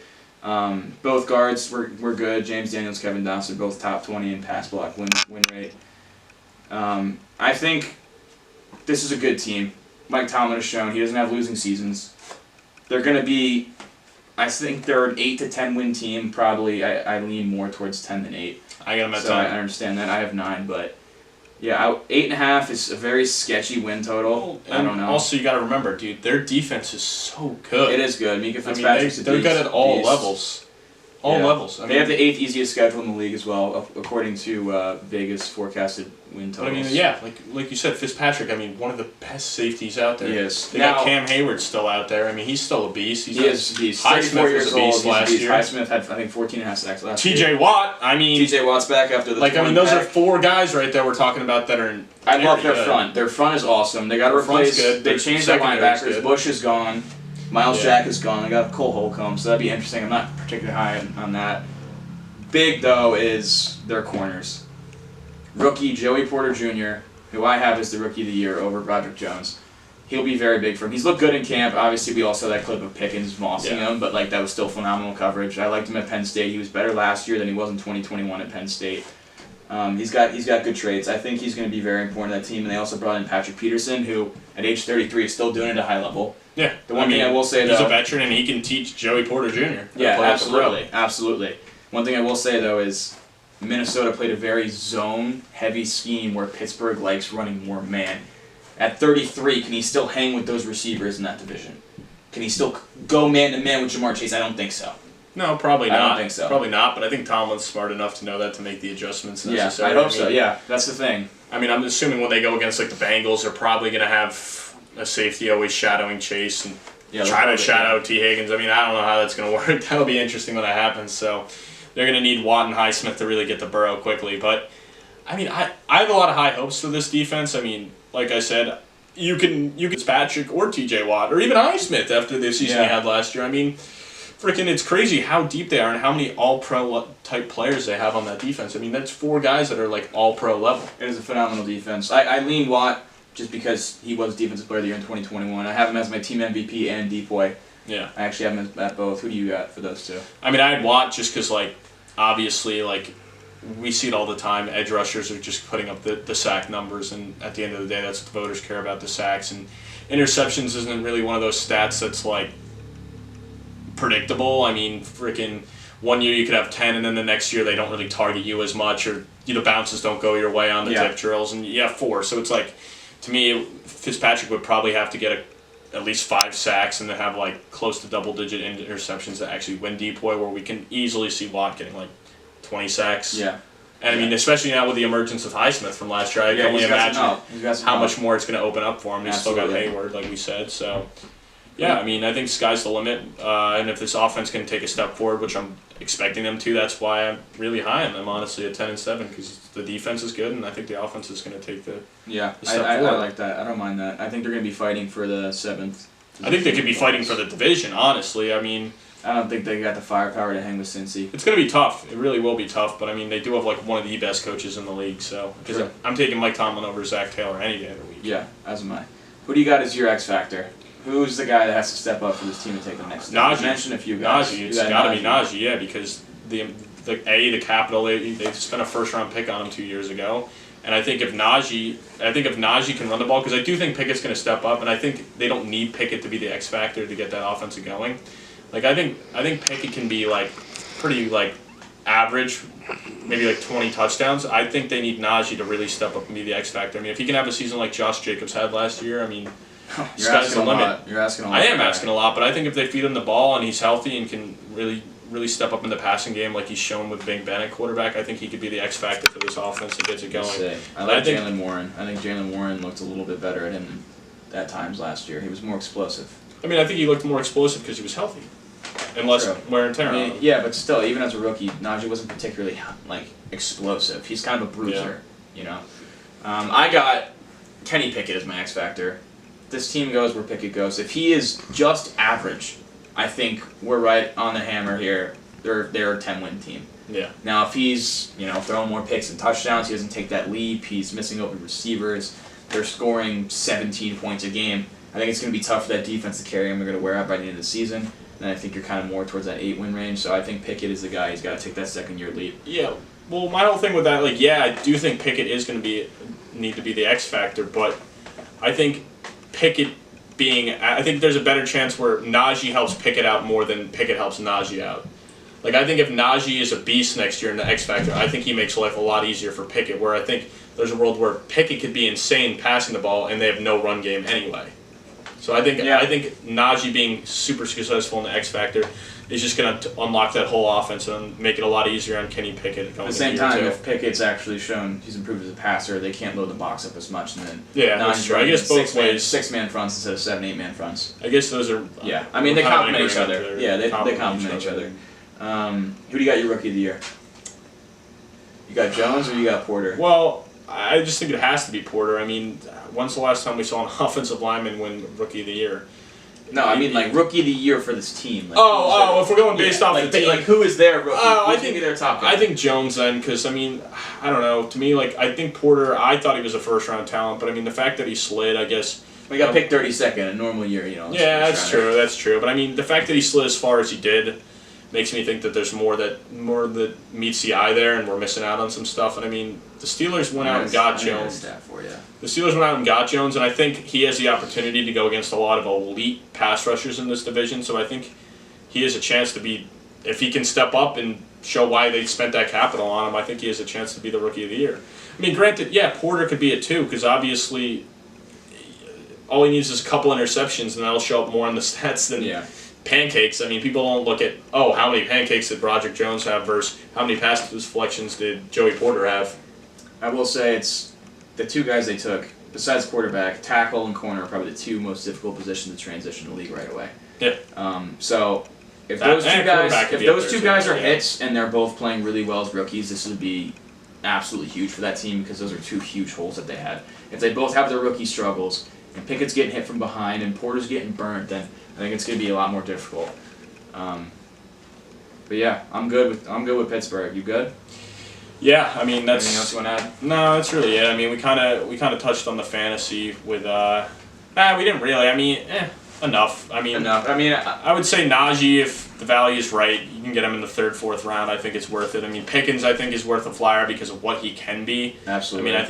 Both guards were good. James Daniels, Kevin Dawson, both top 20 in pass block win rate. I think this is a good team. Mike Tomlin has shown he doesn't have losing seasons. They're going to be, I think they're an 8 to 10 win team. Probably, I lean more towards 10 than 8. I got them at 10. I understand that. I have 9, but yeah, 8.5 is a very sketchy win total. I don't know. Also, you got to remember, dude, their defense is so good. It is good. Mika Fitzpatrick's they're good at all levels. Levels. They have the 8th easiest schedule in the league as well, according to Vegas forecasted win totals. I mean, like you said, Fitzpatrick. I mean, one of the best safeties out there. He is. They got Cam Hayward still out there. I mean, he's still a beast. He is a beast. Highsmith was a beast last year. Highsmith had, I think, 14.5 sacks last year. TJ Watt. I mean, TJ Watt's back after the. Those are 4 guys right there we're talking about that are. I love their front. Their front is awesome. They got to replace. Good. They changed their linebackers. Bush is gone. Miles Jack is gone. They got Cole Holcomb, so that'd be interesting. I'm not particularly high on that. Big, though, is their corners. Rookie Joey Porter Jr., who I have as the Rookie of the Year over Broderick Jones. he'll be very big for him. He's looked good in camp. Obviously, we all saw that clip of Pickens mossing him, but like that was still phenomenal coverage. I liked him at Penn State. He was better last year than he was in 2021 at Penn State. He's got good traits. I think he's going to be very important to that team. And they also brought in Patrick Peterson, who at age 33 is still doing it at a high level. Yeah. The one thing I will say, he's though, a veteran and he can teach Joey Porter Jr. Yeah, absolutely. One thing I will say, though, is Minnesota played a very zone-heavy scheme where Pittsburgh likes running more man. At 33, can he still hang with those receivers in that division? Can he still go man-to-man with Jamar Chase? I don't think so. No, probably not. I don't think so. Probably not, but I think Tomlin's smart enough to know that to make the adjustments necessary. Yeah, I hope so, yeah. That's the thing. I mean, I'm assuming when they go against like the Bengals, they're probably going to have a safety always shadowing Chase and try to shadow T. Higgins. I mean, I don't know how that's going to work. That'll be interesting when that happens. So they're going to need Watt and Highsmith to really get to Burrow quickly. But, I mean, I have a lot of high hopes for this defense. I mean, like I said, you can Patrick or T.J. Watt or even Highsmith after the season he had last year. I mean, freaking, it's crazy how deep they are and how many all-pro type players they have on that defense. I mean, that's 4 guys that are like all-pro level. It is a phenomenal defense. I lean Watt just because he was Defensive Player of the Year in 2021. I have him as my team MVP and depoy. Yeah. I actually have him at both. Who do you got for those two? I mean, I had Watt just because, like, obviously, like, we see it all the time. Edge rushers are just putting up the sack numbers, and at the end of the day, that's what the voters care about, the sacks. And interceptions isn't really one of those stats that's, like, predictable. I mean, freaking one year you could have 10, and then the next year they don't really target you as much, or the bounces don't go your way on the tip drills, and you have 4. So it's like, to me, Fitzpatrick would probably have to get at least 5 sacks and then have like close to double-digit interceptions to actually win depoy, where we can easily see Watt getting like 20 sacks. Yeah. And I mean, especially now with the emergence of Highsmith from last year, I can only imagine how much more it's going to open up for him. He's still got Hayward, like we said, so. Yeah, I mean, I think sky's the limit, and if this offense can take a step forward, which I'm expecting them to, that's why I'm really high on them, honestly, at 10-7, because the defense is good, and I think the offense is going to take the step I forward. like that. I don't mind that. I think they're going to be fighting for the 7th. I think they could be fighting for the division, honestly. I mean, I don't think they got the firepower to hang with Cincy. It's going to be tough. It really will be tough, but I mean, they do have like one of the best coaches in the league, so because I'm taking Mike Tomlin over Zach Taylor any day of the week. Yeah, as am I. Who do you got as your X factor? Who's the guy that has to step up for this team to take the next step? Najee. You mentioned a few guys. Najee. It's got to be Najee, yeah, because the capital, they spent a first-round pick on him 2 years ago. And I think if Najee can run the ball, because I do think Pickett's going to step up, and I think they don't need Pickett to be the X factor to get that offense going. Like I think Pickett can be like pretty like average, maybe like 20 touchdowns. I think they need Najee to really step up and be the X factor. I mean, if he can have a season like Josh Jacobs had last year, I mean, sky's the limit. You're asking a lot. I am asking a lot, but I think if they feed him the ball and he's healthy and can really step up in the passing game like he's shown with Big Ben at quarterback, I think he could be the X factor for this offense that gets it going. I like Jalen Warren. I think Jalen Warren looked a little bit better at him at times last year. He was more explosive. I mean, I think he looked more explosive because he was healthy and less wear and tear on him. Yeah, but still, even as a rookie, Najee wasn't particularly like explosive. He's kind of a bruiser, you know. I got Kenny Pickett as my X factor. This team goes where Pickett goes. If he is just average, I think we're right on the hammer here. They're a 10-win team. Yeah. Now, if he's throwing more picks and touchdowns, he doesn't take that leap. He's missing open receivers. They're scoring 17 points a game. I think it's going to be tough for that defense to carry him. They're going to wear out by the end of the season. And I think you're kind of more towards that 8-win range. So I think Pickett is the guy. He's got to take that second-year leap. Yeah. Well, my whole thing with that, I do think Pickett is going to need to be the X factor, but I think Pickett I think there's a better chance where Najee helps Pickett out more than Pickett helps Najee out. I think if Najee is a beast next year in the X Factor, I think he makes life a lot easier for Pickett, where I think there's a world where Pickett could be insane passing the ball and they have no run game anyway. So I think Najee being super successful in the X Factor is just going to unlock that whole offense and make it a lot easier on Kenny Pickett. At the same time, if Pickett's actually shown he's improved as a passer, they can't load the box up as much. And then that's true. I guess both ways. 6-man fronts instead of 7, 8-man fronts. I guess those are. Yeah, I mean they complement each other. Yeah, they complement each other. Who do you got your rookie of the year? You got Jones or you got Porter? Well, I just think it has to be Porter. I mean, when's the last time we saw an offensive lineman win rookie of the year? No, I mean rookie of the year for this team. If we're going based off the team, who is their rookie? I think be their top guy? I think Jones then, because I mean, I don't know. To me, I think Porter. I thought he was a first-round talent, but I mean, the fact that he slid, I guess, We got picked 32nd. A normal year, Yeah, that's true. That's true. But I mean, the fact that he slid as far as he did makes me think that there's more that meets the eye there, and we're missing out on some stuff. And I mean, the Steelers went out and got Jones. The Steelers went out and got Jones, and I think he has the opportunity to go against a lot of elite pass rushers in this division. So I think he has a chance to be, if he can step up and show why they spent that capital on him, I think he has a chance to be the Rookie of the Year. I mean, granted, yeah, Porter could be it too, because obviously all he needs is a couple interceptions, and that'll show up more in the stats than pancakes. I mean, people don't look at, how many pancakes did Broderick Jones have versus how many pass deflections did Joey Porter have. I will say it's the two guys they took, besides quarterback, tackle and corner are probably the two most difficult positions to transition to the league right away. Yeah. So if those two guys are hits and they're both playing really well as rookies, this would be absolutely huge for that team because those are two huge holes that they had. If they both have their rookie struggles and Pickett's getting hit from behind and Porter's getting burnt, then I think it's going to be a lot more difficult. But yeah, I'm good with Pittsburgh. You good? Yeah, I mean that's. Anything else you want to add? No, that's really it. I mean, we kind of touched on the fantasy with. We didn't really. I mean, enough. I mean, I would say Najee, if the value is right, you can get him in the 3rd, 4th round. I think it's worth it. I mean, Pickens, I think, is worth a flyer because of what he can be. Absolutely. I mean, I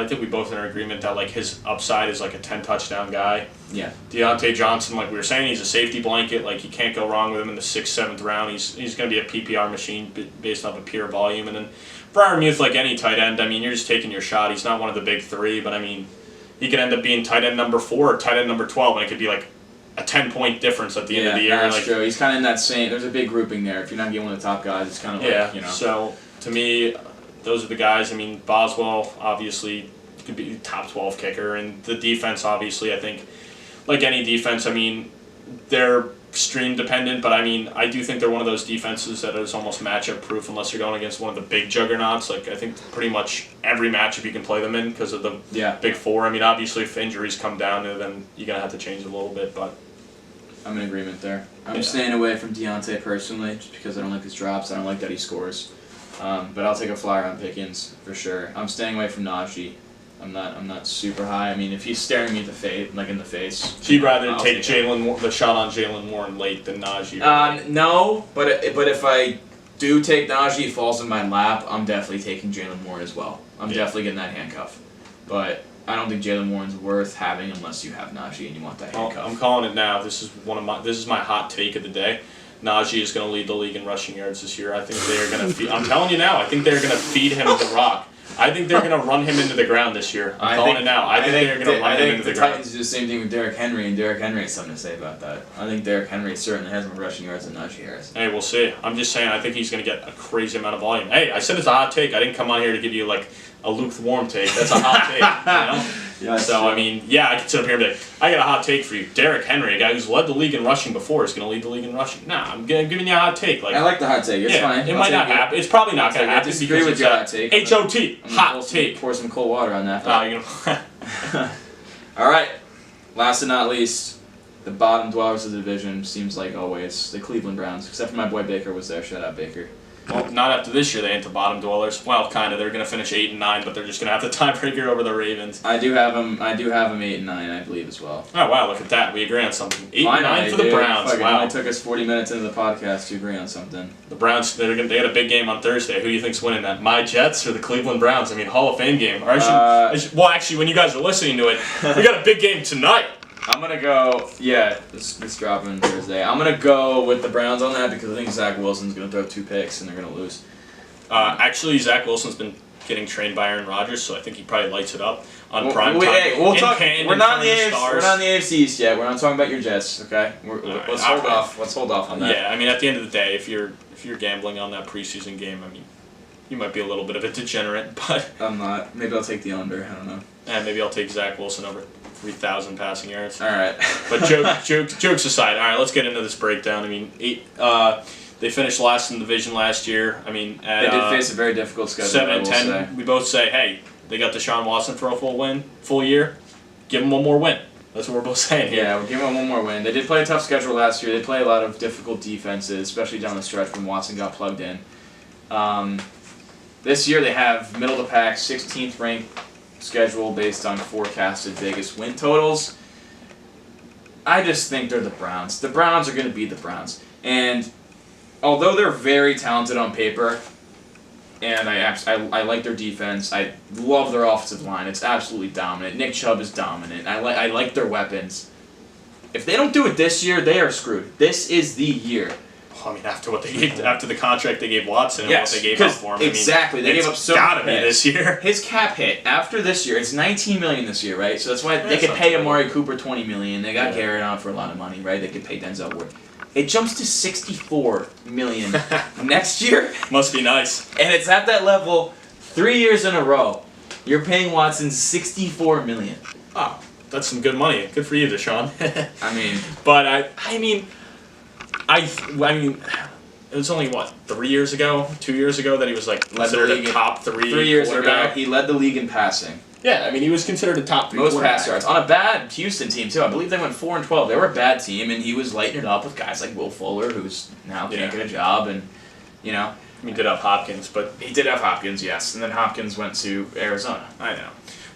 think we both are in agreement that like his upside is like a 10-touchdown guy. Yeah. Deontay Johnson, like we were saying, he's a safety blanket. Like you can't go wrong with him in the 6th, 7th round. He's going to be a PPR machine based off of pure volume. And then Freiermuth, like any tight end, I mean, you're just taking your shot. He's not one of the big 3, but I mean, he could end up being tight end number 4 or tight end number 12, and it could be like a 10-point difference at the end of the year. That's like, true. He's kind of in that same. There's a big grouping there. If you're not getting one of the top guys, it's kind of like So to me, those are the guys. I mean, Boswell obviously could be top 12 kicker, and the defense obviously. I think, like any defense, I mean, they're stream dependent, but I mean, I do think they're one of those defenses that is almost matchup proof unless you're going against one of the big juggernauts. Like I think pretty much every matchup you can play them in because of the big 4. I mean, obviously if injuries come down, then you're gonna have to change it a little bit. But I'm in agreement there. I'm staying away from Deontay personally, just because I don't like his drops. I don't like that he scores. But I'll take a flyer on Pickens for sure. I'm staying away from Najee. I'm not super high. I mean, if he's staring me in the face. So you'd rather take the shot on Jalen Warren late than Najee? Right? No, but if I do take Najee, he falls in my lap, I'm definitely taking Jalen Warren as well. I'm definitely getting that handcuff. But I don't think Jalen Warren's worth having unless you have Najee and you want that handcuff. I'm calling it now. This is my hot take of the day. Najee is going to lead the league in rushing yards this year. I think they're going to I'm telling you now, I think they're going to feed him the rock. I think they're going to run him into the ground this year. I'm calling it now. I think they're going to run him into the ground. I think the Titans do the same thing with Derrick Henry, and Derrick Henry has something to say about that. I think Derrick Henry certainly has more rushing yards than Najee Harris. Hey, we'll see. I'm just saying I think he's going to get a crazy amount of volume. Hey, I said it's a hot take. I didn't come on here to give you like a lukewarm take. That's a hot take, you know? Yeah, so, true. I mean, I could sit up here and be like, I got a hot take for you. Derrick Henry, a guy who's led the league in rushing before, is going to lead the league in rushing. Nah, I'm giving you a hot take. Like, I like the hot take. It's fine. It might not happen. It's probably not going to happen. I disagree with your hot take. H-O-T. Hot take. Pour some cold water on that. You All right. Last but not least, the bottom dwellers of the division seems like always the Cleveland Browns, except for my boy Baker was there. Shout out Baker. Well, not after this year. They ain't the bottom dwellers. Well, kind of. They're going to finish 8 and 9, but they're just going to have the tiebreaker over the Ravens. I do have them 8 and 9, I believe, as well. Oh wow! Look at that. We agree on something. 8 and 9 for the dude. Browns. Wow. It only took us 40 minutes into the podcast to agree on something. The Browns. They got a big game on Thursday. Who do you think's winning that? My Jets or the Cleveland Browns? I mean, Hall of Fame game. Or well, actually, when you guys are listening to it, we got a big game tonight. I'm going to go, this dropping Thursday. I'm going to go with the Browns on that because I think Zach Wilson's going to throw 2 picks and they're going to lose. Actually, Zach Wilson's been getting trained by Aaron Rodgers, so I think he probably lights it up on prime time. Hey, we're not in the AFC East yet. We're not talking about your Jets, okay? Let's hold off on that. Yeah, I mean, at the end of the day, if you're gambling on that preseason game, I mean, you might be a little bit of a degenerate, but I'm not. Maybe I'll take the under. I don't know. And maybe I'll take Zach Wilson over 3,000 passing yards. All right. But jokes aside, all right, let's get into this breakdown. I mean, they finished last in the division last year. I mean, they did face a very difficult schedule. 7-10. We both say, hey, they got Deshaun Watson for a full year. Give him one more win. That's what we're both saying here. Yeah, we'll give them one more win. They did play a tough schedule last year. They play a lot of difficult defenses, especially down the stretch when Watson got plugged in. This year they have middle of the pack, 16th ranked schedule based on forecasted Vegas win totals. I just think they're the Browns. The Browns are going to beat the Browns. And although they're very talented on paper, and I like their defense, I love their offensive line. It's absolutely dominant. Nick Chubb is dominant. I like their weapons. If they don't do it this year, they are screwed. This is the year. I mean, after what they gave, after the contract they gave Watson and Yes, what they gave up for him, exactly. I mean, They gave up so gotta much be pay. this year. His cap hit after this year, it's $19 million this year, right? So that's why they could pay Amari Cooper $20 million. They got Garrett on for a lot of money, right? They could pay Denzel Ward. It jumps to $64 million next year, Must be nice. and it's at that level 3 years in a row. You're paying Watson $64 million. Oh, that's some good money. Good for you, Deshaun. I mean, But I mean, it was only what 2 years ago that he was like Led the considered league a in- top 3 3 years ago, quarterback. he led the league in passing. Yeah, I mean he was considered a top 3 Most quarterback. pass yards on a bad Houston team too. I believe they went 4-12. They were a bad team, and he was lighting it up with guys like Will Fuller, who's now can't get a job, and you know He did have Hopkins, but he did have Hopkins, yes, and then Hopkins went to Arizona. I know.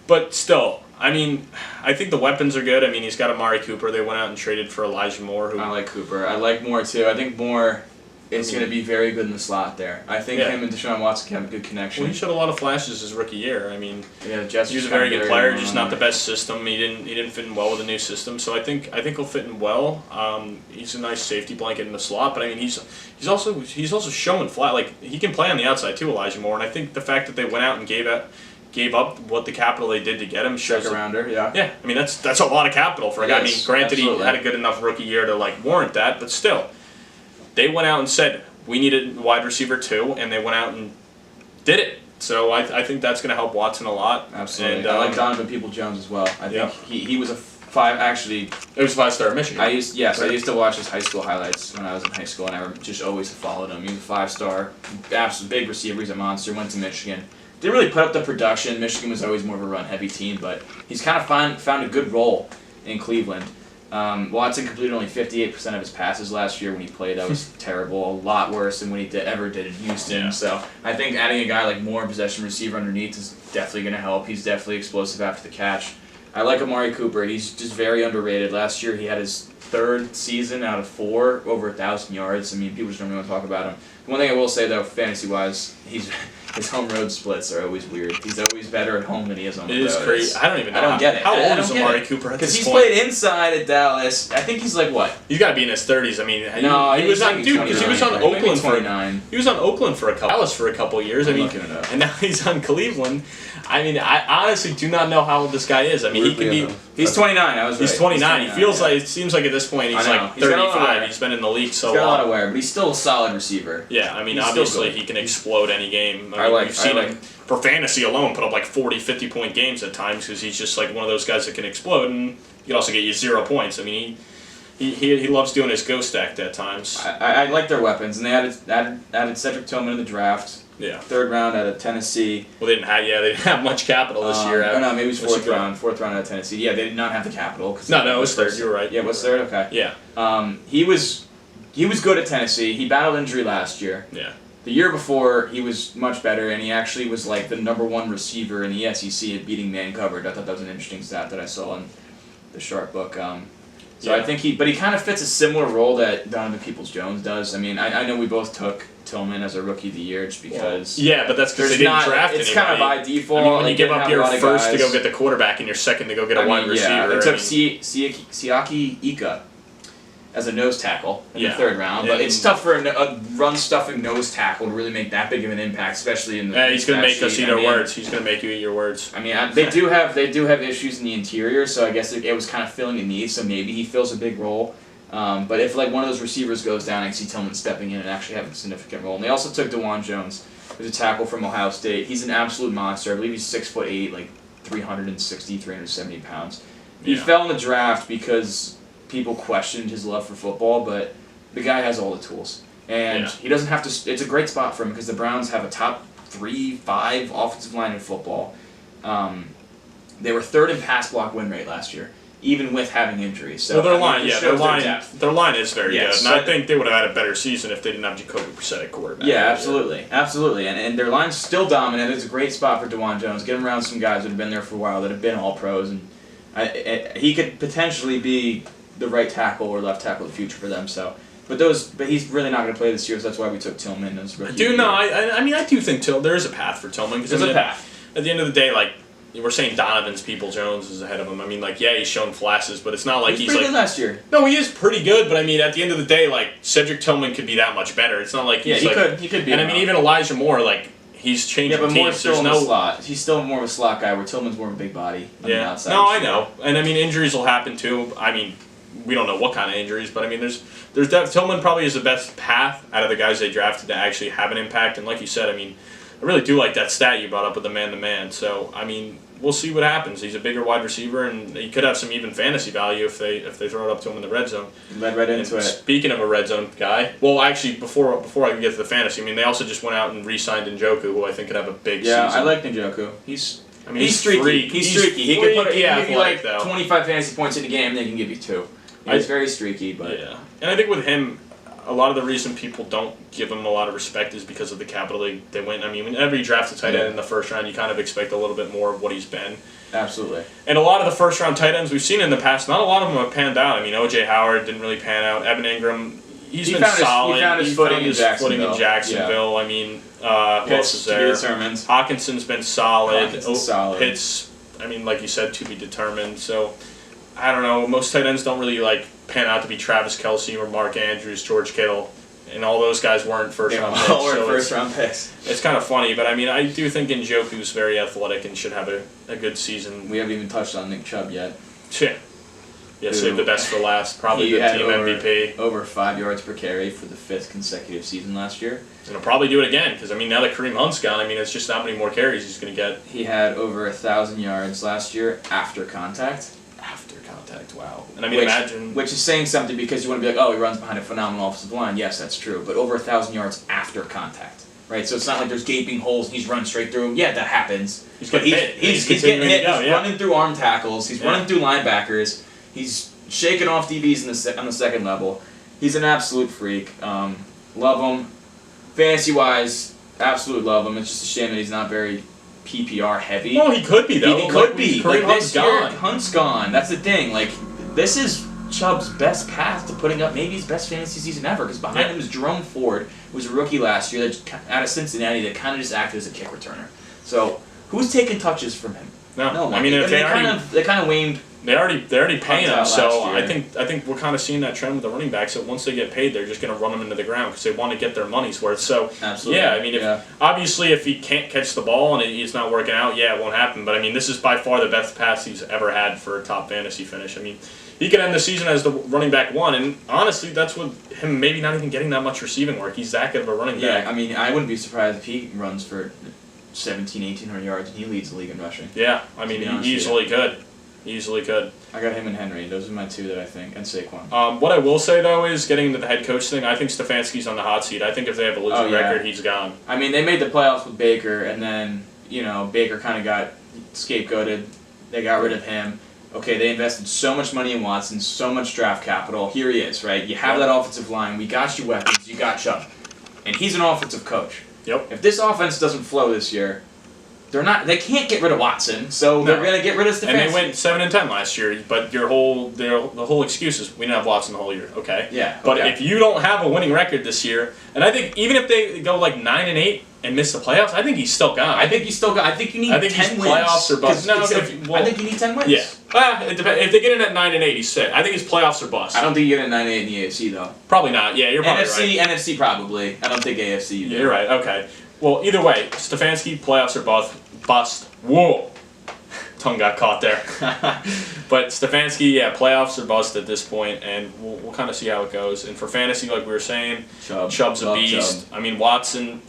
But still, I mean, I think the weapons are good. I mean, he's got Amari Cooper. They went out and traded for Elijah Moore. Who I like Cooper. I like Moore too. I think Moore is going to be very good in the slot there. I think him and Deshaun Watson have a good connection. Well, he showed a lot of flashes his rookie year. I mean, Yeah, Jets he was a very good player, just not the best system. He didn't fit in well with the new system. So I think he'll fit in well. He's a nice safety blanket in the slot, but I mean he's also showing flat, like he can play on the outside too, Elijah Moore. And I think the fact that they went out and gave up what the capital they did to get him shows. Second rounder, yeah. Yeah, I mean that's a lot of capital for a guy. I mean, Yes, granted absolutely. he had a good enough rookie year to like warrant that, but still, they went out and said we needed wide receiver 2, and they went out and did it. So I think that's going to help Watson a lot. Absolutely. And, I like Donovan Peoples-Jones as well. I think he was a 5. Actually, It was 5-star at Michigan. I used to watch his high school highlights when I was in high school, and I just always followed him. He was a 5-star, absolute big receiver. He's a monster. Went to Michigan. Didn't really put up the production. Michigan was always more of a run-heavy team, but he's kind of found a good role in Cleveland. Watson completed only 58% of his passes last year when he played. That was terrible. A lot worse than what he ever did in Houston. Yeah. So I think adding a guy like Moore, possession receiver underneath, is definitely going to help. He's definitely explosive after the catch. I like Amari Cooper. He's just very underrated. Last year he had his 3rd season out of 4 over 1,000 yards. I mean, people just don't really want to talk about him. One thing I will say though, fantasy-wise, his home road splits are always weird. He's always better at home than he is on the road. It is crazy. I don't even know. I don't get it. How I old don't is get Amari it. Cooper at Because this he's point? played inside at Dallas. I think he's like what? He's got to be in his 30s. I mean, No, he was on like because he was on 29, maybe Oakland for 29. he was on Oakland for Dallas for a couple of years. I I'm mean, looking it up. and now he's on Cleveland. I mean, I honestly do not know how old this guy is. I mean, he can be. He's 29. I was right. He's 29. He feels yeah. like it seems like at this point he's I know. like He's got a lot of 35. wear. He's been in the league so He's got a lot of long. wear, but he's still a solid receiver. Yeah, I mean, He's still obviously good. he can explode any game. I like- we've seen I like- him for fantasy alone put up like 40, 50-point games at times because he's just like one of those guys that can explode and he can also get you 0 points. I mean, he loves doing his ghost act at times. I like their weapons, and they added Cedric Tillman in the draft. Yeah. 3rd round out of Tennessee. Well, they didn't have much capital this year. Oh no, maybe it was What's 4th round. 4th round out of Tennessee. Yeah, they did not have the capital. No, it was 3rd. You were right. Yeah, it was 3rd. Okay. Yeah. He was good at Tennessee. He battled injury last year. Yeah. The year before, he was much better, and he actually was like the #1 receiver in the SEC at beating man covered. I thought that was an interesting stat that I saw in the Sharp book. So I think he kind of fits a similar role that Donovan Peoples-Jones does. I mean, I know we both took Tillman as a rookie of the year just because. Yeah, but that's because they didn't draft anybody. It's kind of by default. I mean, when like, you give they up have your a lot of first to guys. go get the quarterback and your second to go get a wide receiver. Yeah, they took I mean, Siaki Ika as a nose tackle in the Yeah. 3rd round, but And- it's tough for a run-stuffing nose tackle to really make that big of an impact, especially in the. Yeah, he's going to make us eat our mean, words. He's going to make you eat your words. I mean, they do have issues in the interior, so I guess it was kind of filling a need. So maybe he fills a big role. But if like one of those receivers goes down, I can see Tillman stepping in and actually having a significant role. And they also took DeJuan Jones, who's a tackle from Ohio State. He's an absolute monster. I believe he's 6'8", like 360, 370 pounds. He Yeah. fell in the draft because people questioned his love for football, but the guy has all the tools. And he doesn't have to. It's a great spot for him because the Browns have a top 3-5 offensive line in football. They were 3rd in pass block win rate last year. even with having injuries. So well, their I mean, line, it yeah, shows their depth. line is very Yeah, good, so and I think they would have had a better season if they didn't have Jacoby Brissett at quarterback. Yeah, absolutely, absolutely, and their line's still dominant. It's a great spot for DeJuan Jones. Get him around some guys that have been there for a while, that have been all pros, and he could potentially be the right tackle or left tackle of the future for them. So, but he's really not going to play this year. So that's why we took Tillman as rookie. I do think there is a path for Tillman. There's a path. At the end of the day, like, we're saying Donovan's Peoples-Jones is ahead of him. I mean, like, yeah, he's shown flashes, but it's not like he's pretty like good last year. No, he is pretty good, but I mean, at the end of the day, like, Cedric Tillman could be that much better. It's not like he's he could be. And I mean, even Elijah Moore, like, he's changing but teams. Moore's still in the slot. He's still more of a slot guy, where Tillman's more of a big body on the outside. No, I know, and I mean, injuries will happen too. I mean, we don't know what kind of injuries, but I mean, Tillman probably is the best path out of the guys they drafted to actually have an impact. And like you said, I mean, I really do like that stat you brought up with the man-to-man. So I mean, we'll see what happens. He's a bigger wide receiver, and he could have some even fantasy value if they throw it up to him in the red zone. Led right into it. Speaking of a red zone guy, well, actually, before I can get to the fantasy, I mean, they also just went out and re-signed Njoku, who I think could have a big season. Yeah, I like Njoku. He's streaky. Freak. He's streaky. He can give you like though. 25 fantasy points in a game, and then he can give you 2. He's very streaky, but yeah. And I think with him, a lot of the reason people don't give him a lot of respect is because of the capital they win. I mean, whenever you draft a tight end in the first round, you kind of expect a little bit more of what he's been. Absolutely. And a lot of the first round tight ends we've seen in the past, not a lot of them have panned out. I mean, O.J. Howard didn't really pan out. Evan Ingram, he been solid. He found his footing in Jacksonville. Yeah. I mean, who else is there? Hawkinson's been solid. Pitts, I mean, like you said, to be determined. So, I don't know. Most tight ends don't really like pan out to be Travis Kelce or Mark Andrews, George Kittle, and all those guys weren't first-round picks. First-round picks. It's kind of funny, but I mean, I do think Njoku's very athletic and should have a good season. We haven't even touched on Nick Chubb yet. Yeah, save the best for last. Probably the team MVP. Over 5 yards per carry for the 5th consecutive season last year. And he'll probably do it again, because I mean, now that Kareem Hunt's gone, I mean, it's just how many more carries he's going to get. He had over 1,000 yards last year after contact. Wow. And I mean, imagine. Which is saying something, because you want to be like, oh, he runs behind a phenomenal offensive line. Yes, that's true. But over 1,000 yards after contact, right? So it's not like there's gaping holes and he's running straight through them. Yeah, that happens. He's getting hit. He's getting hit. He's running through arm tackles. He's running through linebackers. He's shaking off DBs on the second level. He's an absolute freak. Love him. Fantasy-wise, absolutely love him. It's just a shame that he's not very PPR heavy. Well, he could be, though. He could be. Kareem Hunt's gone. Hunt's gone. That's the thing. Like, this is Chubb's best path to putting up maybe his best fantasy season ever, because behind him is Jerome Ford, who was a rookie last year out of Cincinnati that kind of just acted as a kick returner. So, who's taking touches from him? No. I mean, they kind of waned. They're already paying him, so I think we're kind of seeing that trend with the running backs, that once they get paid, they're just going to run them into the ground because they want to get their money's worth. So absolutely. Yeah, I mean, obviously if he can't catch the ball and it's not working out, yeah, it won't happen. But I mean, this is by far the best pass he's ever had for a top fantasy finish. I mean, he could end the season as the running back 1, and honestly, that's with him maybe not even getting that much receiving work. He's that good of a running back. Yeah, I mean, I wouldn't be surprised if he runs for 1,800 yards and he leads the league in rushing. Yeah, I mean, he easily could. Easily could. I got him and Henry. Those are my 2 that I think, and Saquon. What I will say, though, is getting into the head coach thing, I think Stefanski's on the hot seat. I think if they have a losing record, he's gone. I mean, they made the playoffs with Baker, and then, Baker kind of got scapegoated. They got rid of him. Okay, they invested so much money in Watson, so much draft capital. Here he is, right? You have that offensive line. We got you weapons. You got Chubb. And he's an offensive coach. Yep. If this offense doesn't flow this year, they can't get rid of Watson, so they're going to get rid of Stefanski. And they went 7-10 last year, but the whole excuse is we didn't have Watson the whole year. Okay. Yeah. But if you don't have a winning record this year, and I think even if they go like 9-8 and miss the playoffs, I think he's still gone. I think you need 10 wins. Playoffs or bust. I think you need 10 wins. Yeah. It depends. If they get in at 9-8, he's set. I think it's playoffs or bust. I don't think you get in 9-8 in the AFC though. Probably not. Yeah, you're probably right. NFC probably. I don't think AFC. Yeah, you're right. Okay. Well, either way, Stefanski, playoffs or bust. Whoa. Tongue got caught there. But Stefanski, playoffs are bust at this point, and we'll kind of see how it goes. And for fantasy, like we were saying, Chubb's a beast. I mean, Watson,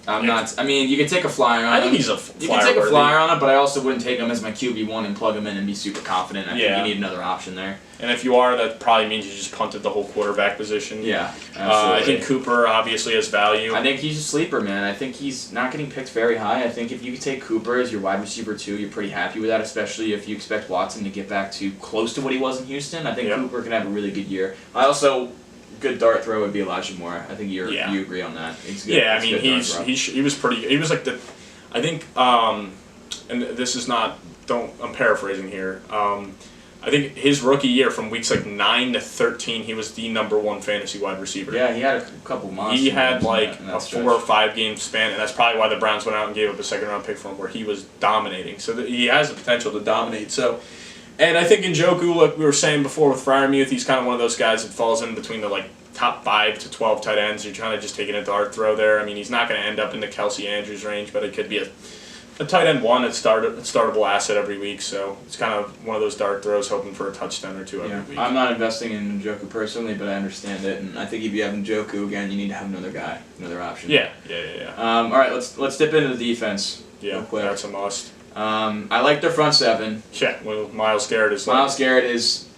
I'm not. I mean, you can take a flyer on him. I think he's a You can take a flyer on it, but I also wouldn't take him as my QB1 and plug him in and be super confident. I think you need another option there. And if you are, that probably means you just punted the whole quarterback position. Yeah, absolutely. I think Cooper obviously has value. I think he's a sleeper, man. I think he's not getting picked very high. I think if you could take Cooper as your wide receiver 2, you're pretty happy with that, especially if you expect Watson to get back to close to what he was in Houston. I think Cooper can have a really good year. I also, good dart throw would be Elijah Moore. I think you agree on that. It's good. Yeah, I mean, he was pretty. He was like I think, and this is not. I'm paraphrasing here. I think his rookie year, from weeks like 9 to 13, he was the #1 fantasy wide receiver. Yeah, he had a couple months. He had like a 4 or 5 game span, and that's probably why the Browns went out and gave up a 2nd-round pick for him, where he was dominating. So he has the potential to dominate. So, and I think Njoku, like we were saying before with Freiermuth, he's kind of one of those guys that falls in between the top 5 to 12 tight ends. You're trying to just take a dart throw there. I mean, he's not going to end up in the Kelsey Andrews range, but it could be a tight end 1 at startable asset every week, so it's kind of one of those dart throws, hoping for a touchdown or 2 every week. I'm not investing in Njoku personally, but I understand it, and I think if you have Njoku again, you need to have another guy, another option. Yeah. All right, let's dip into the defense. Yeah, real quick. That's a must. I like their front 7. Yeah, well, Myles Garrett is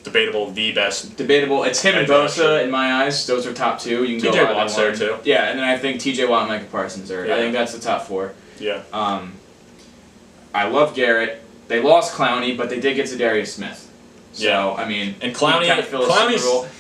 debatable the best. Debatable. It's him and Bosa in my eyes. Those are top 2. You can TJ go Watt's there too. Yeah, and then I think TJ Watt and Micah Parsons are. Yeah. I think that's the top 4. Yeah. I love Garrett. They lost Clowney, but they did get Zadarius Smith. So, I mean, and Clowney's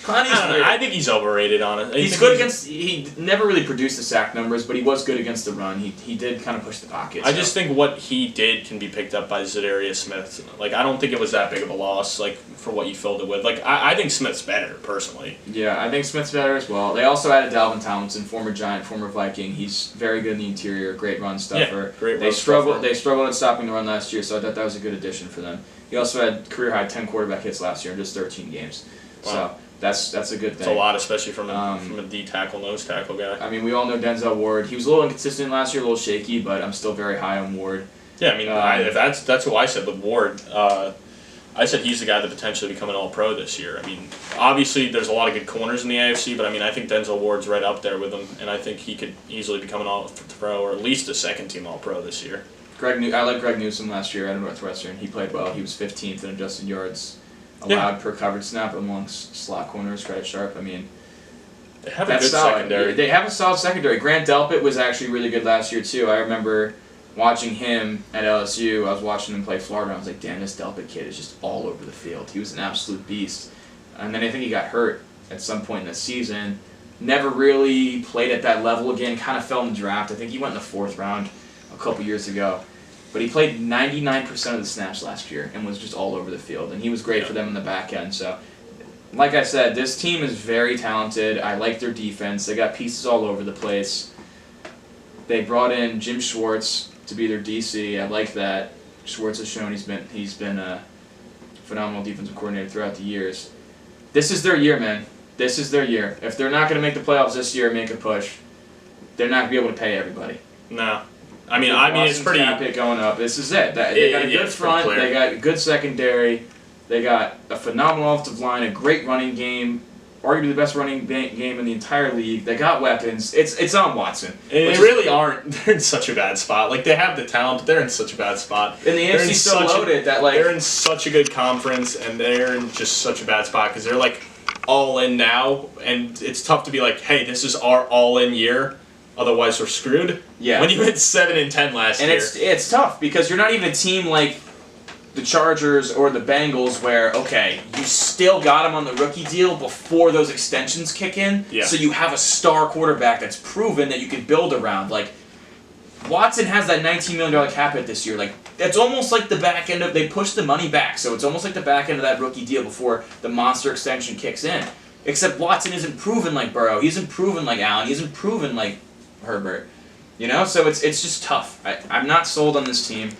I think he's overrated on it. He's good against. He never really produced the sack numbers, but he was good against the run. He did kind of push the pocket. I just think what he did can be picked up by Zadarius Smith. Like, I don't think it was that big of a loss. Like, for what you filled it with. Like, I think Smith's better personally. Yeah, I think Smith's better as well. They also added Dalvin Tomlinson, former Giant, former Viking. He's very good in the interior, great run stuffer. Yeah, great. They struggled at stopping the run last year, so I thought that was a good addition for them. He also had career-high 10 quarterback hits last year in just 13 games. Wow. So that's a good thing. It's a lot, especially from a D-tackle, nose tackle guy. I mean, we all know Denzel Ward. He was a little inconsistent last year, a little shaky, but I'm still very high on Ward. Yeah, I mean, that's what I said with Ward. I said he's the guy that potentially become an All-Pro this year. I mean, obviously there's a lot of good corners in the AFC, but I mean, I think Denzel Ward's right up there with him, and I think he could easily become an All-Pro or at least a second-team All-Pro this year. I liked Greg Newsome last year out of Northwestern. He played well. He was 15th in adjusted yards allowed per coverage snap amongst slot corners. Credit Sharp. I mean, they have a good secondary. They have a solid secondary. Grant Delpit was actually really good last year too. I remember watching him at LSU. I was watching him play Florida. I was like, damn, this Delpit kid is just all over the field. He was an absolute beast. And then I think he got hurt at some point in the season. Never really played at that level again. Kind of fell in the draft. I think he went in the 4th round a couple years ago. But he played 99% of the snaps last year and was just all over the field. And he was great for them in the back end. So, like I said, this team is very talented. I like their defense. They got pieces all over the place. They brought in Jim Schwartz to be their DC. I like that. Schwartz has shown he's been a phenomenal defensive coordinator throughout the years. This is their year, man. This is their year. If they're not going to make the playoffs this year and make a push, they're not going to be able to pay everybody. No. I mean, it's pretty. Cap hit going up. This is it. They got a good front. They got a good secondary. They got a phenomenal offensive line, a great running game, arguably the best running game in the entire league. They got weapons. It's on Watson. They really aren't. They're in such a bad spot. Like, they have the talent, but they're in such a bad spot. And the AFC's so loaded that they're in such a good conference, and they're in just such a bad spot because they're like all in now, and it's tough to be like, hey, this is our all in year. Otherwise, we're screwed. Yeah. When you hit 7-10 last year, and it's tough because you're not even a team like the Chargers or the Bengals where you still got him on the rookie deal before those extensions kick in. Yeah. So you have a star quarterback that's proven that you can build around. Like Watson has that $19 million cap hit this year. Like it's almost like the back end of they pushed the money back, so it's almost like the back end of that rookie deal before the monster extension kicks in. Except Watson isn't proven like Burrow. He isn't proven like Allen. He isn't proven like Herbert, so it's just tough. I'm not sold on this team.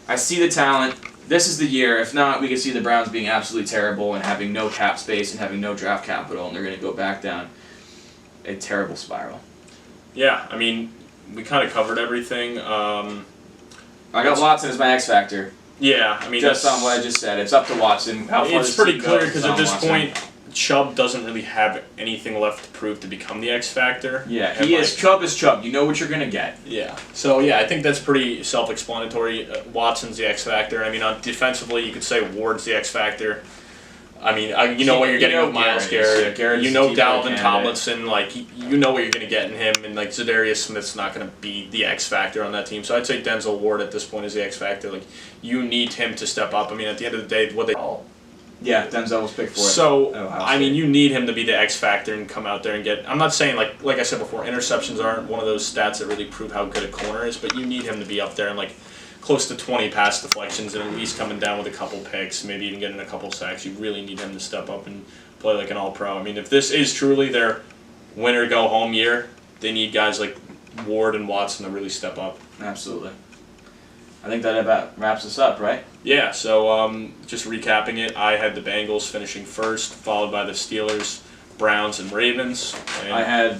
I see the talent. This is the year. If not, we could see the Browns being absolutely terrible and having no cap space and having no draft capital, and they're going to go back down a terrible spiral. Yeah, I mean, we kind of covered everything. I got Watson as my X factor. Yeah, I mean, just on what I just said. It's up to Watson. It's pretty clear because at this point, Chubb doesn't really have anything left to prove to become the X factor. Yeah, And, he is. Chubb is Chubb. You know what you're gonna get. Yeah. So yeah, I think that's pretty self-explanatory. Watson's the X factor. I mean, on defensively, you could say Ward's the X factor. I mean, you know what you're getting with Myles Garrett. Garrett's You know a deep Dalvin candidate. Tomlinson. Like you know what you're going to get in him, and like Zadarius Smith's not going to be the X factor on that team. So I'd say Denzel Ward at this point is the X factor. Like you need him to step up. I mean, at the end of the day, what they Yeah, Denzel was picked for it. So Ohio I mean, State. you need him to be the X factor and come out there and get. I'm not saying like I said before, interceptions aren't one of those stats that really prove how good a corner is, but you need him to be up there and like close to 20 pass deflections and at least coming down with a couple picks, maybe even getting a couple sacks. You really need him to step up and play like an all-pro. I mean, if this is truly their winner-go-home year, they need guys like Ward and Watson to really step up. Absolutely. I think that about wraps us up, right? Yeah, so just recapping it, I had the Bengals finishing first, followed by the Steelers, Browns, and Ravens. And I had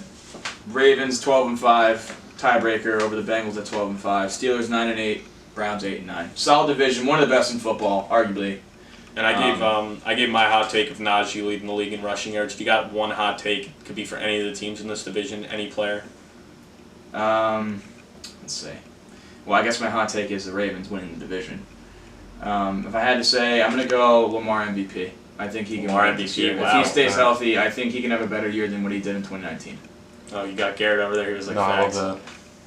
Ravens 12-5, tiebreaker over the Bengals at 12-5. Steelers 9-8, Browns 8-9. Solid division, one of the best in football, arguably. And I gave my hot take of Najee leading the league in rushing yards. If you got one hot take, it could be for any of the teams in this division, any player. Let's see. Well, I guess my hot take is the Ravens winning the division. If I had to say, I'm going to go Lamar MVP. I think he can Lamar win this MVP, year. wow. If he stays healthy, I think he can have a better year than what he did in 2019. Oh, you got Garrett over there. He was like, No, I love facts. that.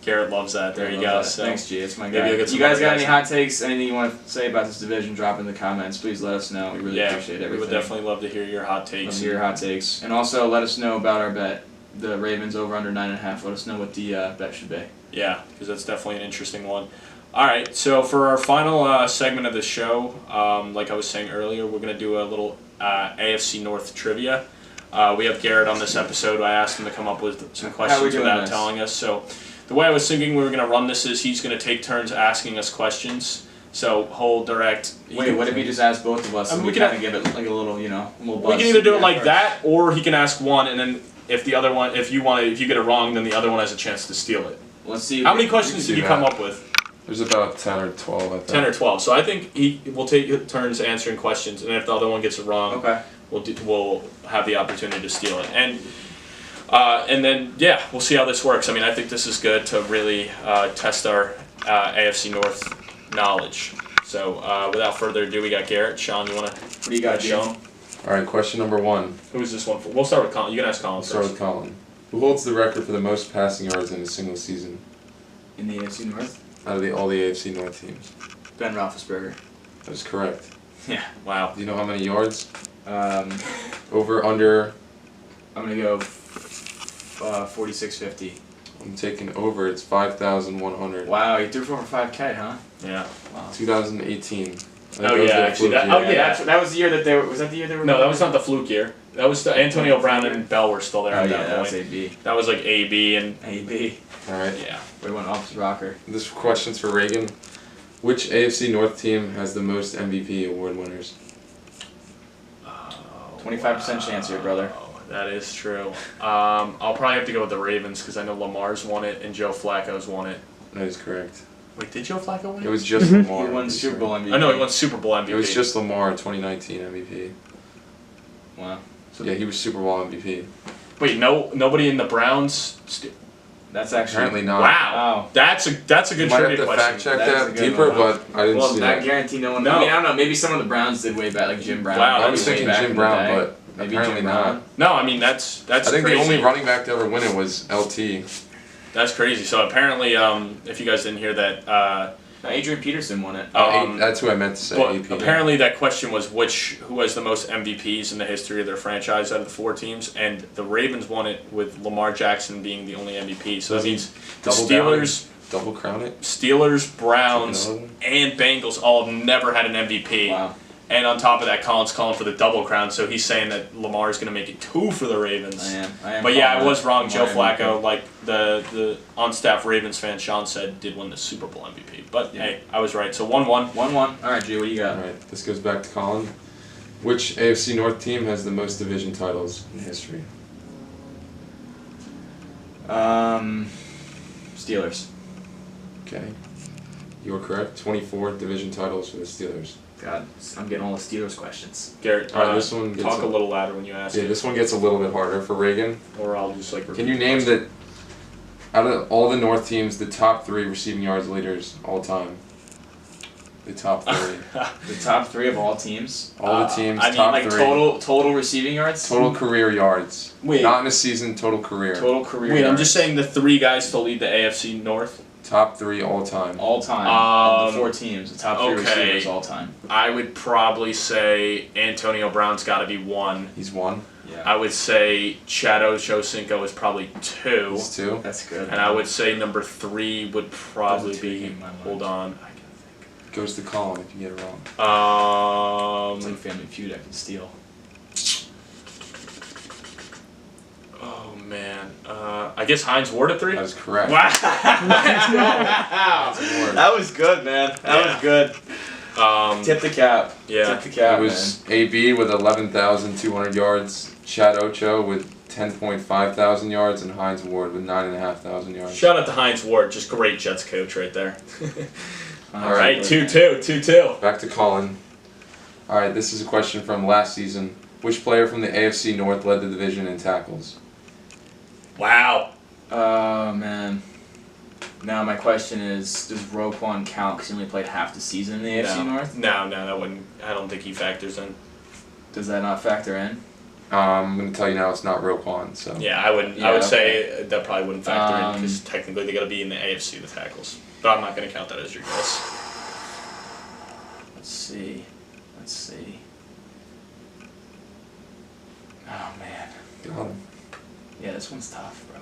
Garrett loves that. There you go. So Thanks, G. It's my maybe guy. you'll get some You guys other got guys any in. hot takes? Anything you want to say about this division? Drop in the comments. Please let us know. We really appreciate everything. We would definitely love to hear your hot Love takes. to hear your hot takes. And also let us know about our bet. The Ravens over under 9.5. Let us know what the bet should be. Yeah, because that's definitely an interesting one. All right, so for our final segment of the show, like I was saying earlier, we're going to do a little AFC North trivia. We have Garrett on this episode. I asked him to come up with some questions doing without this? telling us. So the way I was thinking we were going to run this is he's going to take turns asking us questions. So whole direct. Wait, what if we just ask both of us? I mean, and we we can kind of give it like a little, little We buzz. can either do it Yeah, like first. that, or he can ask one, and then if the other one, if you get it wrong, then the other one has a chance to steal it. Let's see. How many questions did do you come that. up with? There's about 10 or 12, I think. 10 or 12. So I think we'll take turns answering questions, and if the other one gets it wrong, Okay. we'll have the opportunity to steal it. And then we'll see how this works. I mean, I think this is good to really test our AFC North knowledge. So without further ado, we got Garrett. Sean, you want to What do you got, show G? him? All right, question number 1. Who is this one for? We'll start with Colin. You can ask Colin I'll start first. with Colin. Who holds the record for the most passing yards in a single season In the AFC North? out of all the AFC North teams? Ben Roethlisberger. That is correct. Yeah. Wow. Do you know how many yards? I'm Over, under? gonna go 46.50. I'm taking over. It's 5,100. Wow, you threw for over 5K, huh? Yeah. Wow. 2018. Oh, yeah, actually, that was the year that they were. Was that the year they were? No, that was not the fluke year. That was Antonio Brown and Bell were still there Oh at yeah, that that point. was AB. That was like AB and AB. All right. yeah. We went off the rocker. This question's for Reagan. Which AFC North team has the most MVP award winners? 25% chance here, brother. That is true. I'll probably have to go with the Ravens because I know Lamar's won it and Joe Flacco's won it. That is correct. Wait, did Joe Flacco win It was just Lamar. He won Super Bowl MVP. I know he won Super Bowl MVP. It was just Lamar, 2019 MVP. Wow. Yeah, he was Super Bowl MVP. Wait, nobody in the Browns. That's actually. Apparently not. Wow, that's a good You might have trivia to question. fact check That is a that good deeper, one. but I didn't Well, see I that. guarantee no one. No. I mean, I don't know. Maybe some of the Browns did way back, like Jim Brown. Wow, I was Maybe way thinking back Jim in the Brown, day. but Maybe apparently Jim not. Brown. No, I mean that's I think crazy. the only running back to ever win it was LT. That's crazy. So apparently, if you guys didn't hear that, No, Adrian Peterson won it. That's who I meant to say. but AP. apparently that question was who has the most MVPs in the history of their franchise out of the 4 teams, and the Ravens won it with Lamar Jackson being the only MVP. So that means the double down? Steelers, Double crown it. Steelers, Browns, Another one? and Bengals all have never had an MVP. Wow. And on top of that, Colin's calling for the double crown, so he's saying that Lamar is going to make it 2 for the Ravens. I am. But yeah, I calling was it. wrong. Joe Lamar Flacco, MVP. like the on-staff Ravens fan Sean said, did win the Super Bowl MVP. But Yeah. hey, I was right. So 1-1. 1-1. All right, G. What do you got? Alright, this goes back to Colin. Which AFC North team has the most division titles in history? Steelers. Okay. You are correct. 24 division titles for the Steelers. God, I'm getting all the Steelers questions. Garrett, All right, this one gets talk a little louder when you ask Yeah, it, this one gets a little bit harder for Reagan. or I'll just like. Can you name the out of all the North teams, the top 3 receiving yards leaders all time? The top 3. The top 3 of all teams. All the teams, I mean, top like 3. total receiving yards. Total career yards. Wait. Not in a season, total career. Total career. Wait, I'm yards. just saying the 3 guys to lead the AFC North. Top 3 all time. All time. Of the Um, 4 teams, the top 3 okay. receivers all time. I would probably say Antonio Brown's got to be 1. He's 1. Yeah. I would say Chad Ochocinco is probably 2. He's 2. That's good. And I would say number 3 would probably Those are 2 be. in my mind. Hold on. Goes to Colin if you get it wrong. It's like Family Feud. I can steal. Oh man. I guess Hines Ward at 3. That is correct. Wow. Ward. That was good, man. That was good. Tip the cap. Yeah. Tip the cap, It was AB with 11,200 yards, Chad Ocho with 10.5 thousand yards, and Hines Ward with 9,500 yards. Shout out to Hines Ward, just great Jets coach right there. man. All right, 2-2. Back to Colin. All right, this is a question from last season. Which player from the AFC North led the division in tackles? Wow. Oh, man. Now my question is, does Roquan count because he only played half the season in the AFC North? No, that wouldn't. I don't think he factors in. Does that not factor in? I'm going to tell you now it's not Roquan. So. Yeah, I wouldn't. Yeah, I would okay. say that probably wouldn't factor in because technically they got to be in the AFC the tackles. But I'm not going to count that as your guess. Let's see. Oh, man. Got him. Yeah, this one's tough, bro.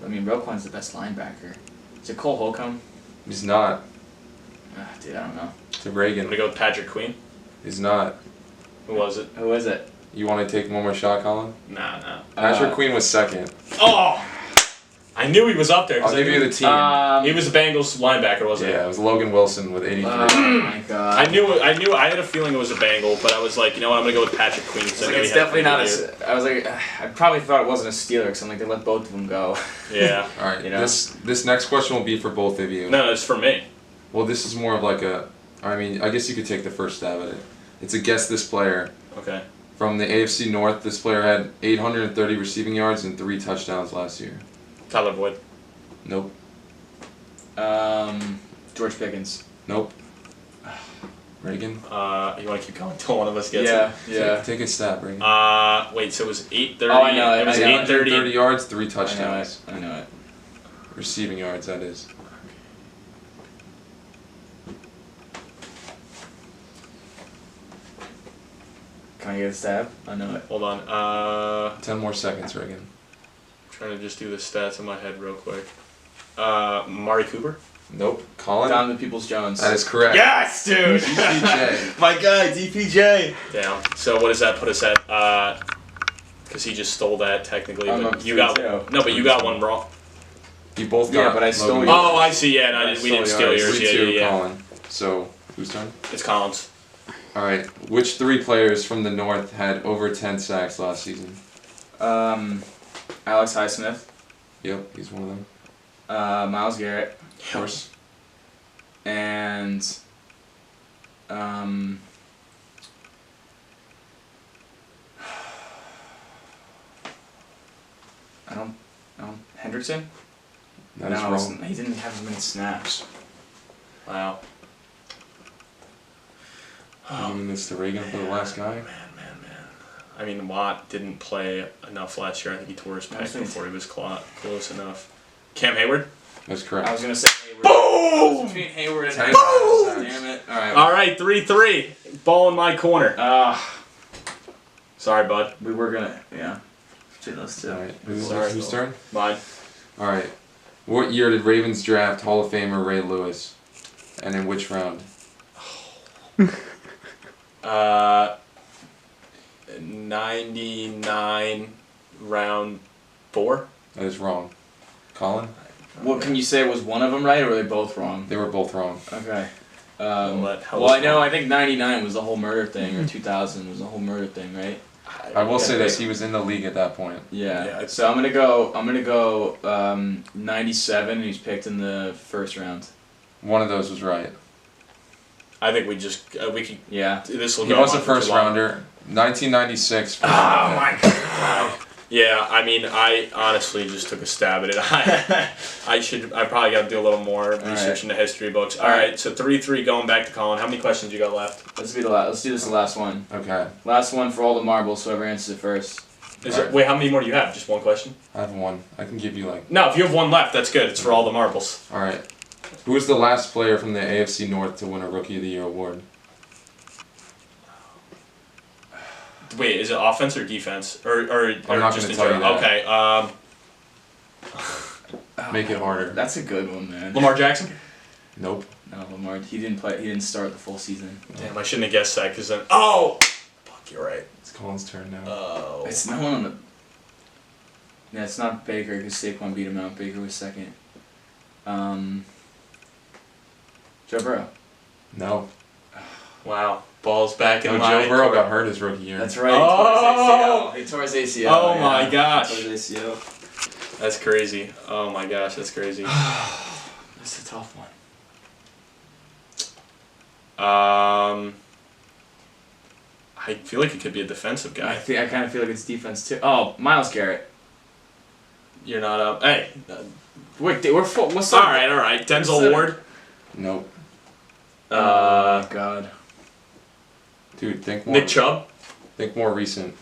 I mean, Roquan's the best linebacker. Is it Cole Holcomb? He's not. Dude, I don't know. It's I'm Reagan. going to go with Patrick Queen. He's not. Who was it? Who is it? You want to take one more shot, Colin? Nah. Patrick Queen was second. Oh! I knew he was up there. 'cause I'll give you the team. He was the Bengals linebacker, wasn't Yeah, it was Logan Wilson with 83. Oh my he? god. I had a feeling it was a Bengal, but I was like, you know what, I'm going to go with Patrick Queen. It's, like, it's definitely not I was like, I probably thought it wasn't a Steeler because I'm like, they let both of them go. Yeah. All right, You know? this next question will be for both of you. No, it's for me. Well, this is more of like I guess you could take the first stab at it. It's a guess this player. Okay. From the AFC North, this player had 830 receiving yards and 3 touchdowns last year. Tyler Boyd. Nope. George Pickens. Nope. Reagan? You want to keep going until one of us gets it? Yeah. Take a stab, Reagan. Wait, so it was 830. Oh, I know it. It was 830 830. yards, 3 touchdowns. I know it. Receiving yards, that is. Can I get a stab? I know it. Hold on. 10 more seconds, Reagan. Trying to just do the stats in my head real quick. Mari Cooper. Nope. Colin? Donovan Peoples-Jones. That is correct. Yes, dude! DPJ. My guy, DPJ! Damn. So what does that put us at? Because he just stole that technically. I'm But up you got 3-2. no, but you got one wrong. You both got Yeah, but I stole Logan. yours. Oh, I see. Yeah, no, I we didn't stole steal yours. yours. 3-2, Yeah. Colin. So, whose turn? It's Collins. Alright. Which 3 players from the North had over 10 sacks last season? Alex Highsmith. Yep, he's one of them. Myles Garrett. Of course. And I don't Hendrickson? That is No, wrong. he didn't have as many snaps. Wow. Giving this to Reagan for the last guy. Man. I mean, Watt didn't play enough last year. I think he tore his pec Honestly. before he was close enough. Cam Hayward. That's I correct. was gonna say Hayward. Boom! Between Hayward and Ten Boom! sacks. Damn it! All right. All right, 3-3. Ball in my corner. Sorry, bud. We were gonna between those two. Alright, Sorry. whose turn? Mine. Alright. What year did Ravens draft Hall of Famer Ray Lewis? And in which round? 99 round 4. That is wrong. Colin? What can you say? Was one of them right, or were they both wrong? They were both wrong. Okay. How Well, I know. I think '99 was the whole murder thing, or 2000 was the whole murder thing, right? I will say this, he was in the league at that point. Yeah. Yeah, So I'm gonna go. 97, and he's picked in the first round. One of those was right. I think we could. Yeah. This will He go was on a for too first long. rounder, 1996. Oh my god. Yeah, I mean, I honestly just took a stab at it. I probably got to do a little more research into history books. All right, so 3-3 going back to Colin. How many questions you got left? Let's do this the last one. Okay. Last one for all the marbles, whoever answers it first. Wait, how many more do you have? Just one question? I have one. I can give you like. No, if you have one left, that's good. It's for all the marbles. All right. Who was the last player from the AFC North to win a Rookie of the Year award? Wait, is it offense or defense? Or I'm not just gonna in tell you general? that. Okay. Make it harder. That's a good one, man. Lamar Jackson? Nope. No, Lamar. He didn't play. He didn't start the full season. Damn, I shouldn't have guessed that because then. Oh! Fuck, you're right. It's Colin's turn now. Oh. It's no one on the. Yeah, it's not Baker because Saquon beat him out. Baker was second. Joe Burrow. No. Wow. Ball's back in No, line. Joe Burrow got hurt his rookie year. That's right. Oh! He tore his ACL. Oh my gosh. He tore his ACL. That's crazy. Oh my gosh, that's crazy. That's a tough one. I feel like it could be a defensive guy. I kind of feel like it's defense too. Oh, Myles Garrett. You're not up. Hey. Wait, we're full. What's All right. Denzel Ward. Nope. Oh God. Dude, think more. Nick Chubb. Think more recent.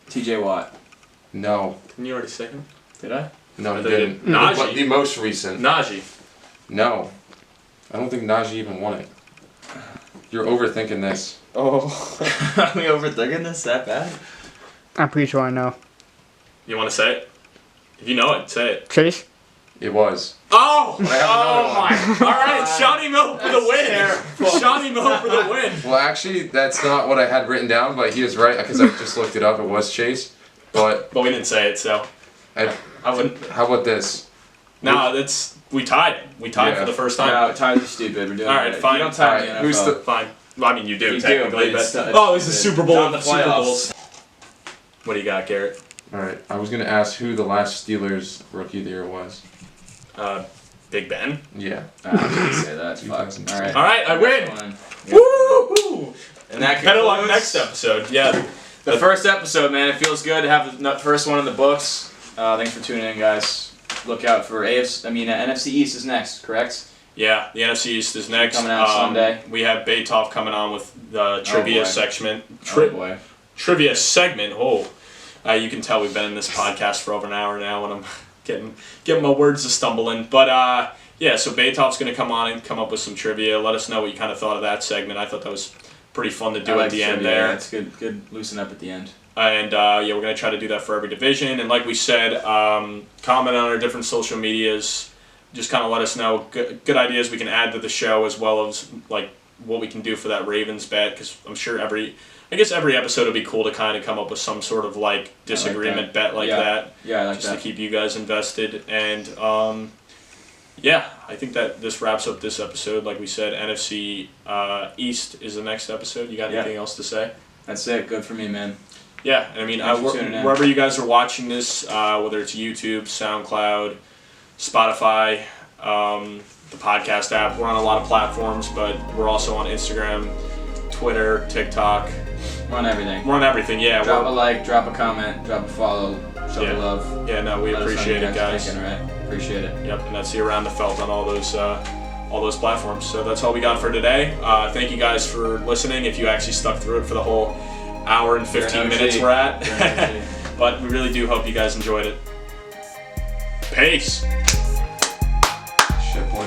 T.J. Watt. No. Didn't you already say him? Did I? No, I he thought you didn't. did. Najee. But the most recent. Najee. No. I don't think Najee even won it. You're overthinking this. Oh. Are we overthinking this that bad? I'm pretty sure I know. You want to say it? If you know it, say it. Chase? It was. Oh! I have my! All right, Shawnee Mill for the win. Shawnee Mill for the win. Well, actually, that's not what I had written down, but he is right because I just looked it up. It was Chase. But we didn't say it, so I wouldn't. How about this? No, we tied. We tied Yeah. for the first time. No, ties are stupid. We're doing All right, it. fine. You don't tie in the All right, who's NFL. the- Fine. Well, I mean, you do You do, technically, but it's but not- it's the it's Super Bowl. not the Super playoffs. Bowls. What do you got, Garrett? All right, I was gonna ask who the last Steelers Rookie of the Year was. Big Ben. Yeah. I was gonna say that. Fuck. 2006. All right. All right, I win. Yep. Woo! And that Better luck concludes next episode. Yeah. the first episode, man. It feels good to have the first one in the books. Thanks for tuning in, guys. Look out for NFC East is next, correct? Yeah, the NFC East is next. Coming out Sunday. We have Baytoff coming on with the trivia boy. segment. Oh boy. Trivia segment. You can tell we've been in this podcast for over an hour now, and I'm getting my words to stumble in. But yeah, so Baytoff's going to come on and come up with some trivia. Let us know what you kind of thought of that segment. I thought that was pretty fun to do at the end there. Yeah, it's good. Good. Loosen up at the end. And yeah, we're going to try to do that for every division. And like we said, comment on our different social medias. Just kind of let us know good ideas we can add to the show, as well as like what we can do for that Ravens bet. Because I'm sure every episode would be cool to kind of come up with some sort of like disagreement bet like that. Yeah, I like just that. to keep you guys invested. And yeah, I think that this wraps up this episode. Like we said, NFC East is the next episode. You got anything else to say? That's it. Good for me, man. Yeah, I mean, Thanks for tuning in. wherever you guys are watching this, whether it's YouTube, SoundCloud, Spotify, the podcast app, we're on a lot of platforms, but we're also on Instagram, Twitter, TikTok. We're on everything. We're on everything, yeah. Drop a like, drop a comment, drop a follow, show the love. Yeah, no, we Let us know appreciate what you it, guys. Thinking, right? Appreciate it. Yep, and that's the Around the Felt on all those platforms. So that's all we got for today. Thank you guys for listening. If you actually stuck through it for the whole hour and 15 minutes we're at. But we really do hope you guys enjoyed it. Peace. Shit, boy.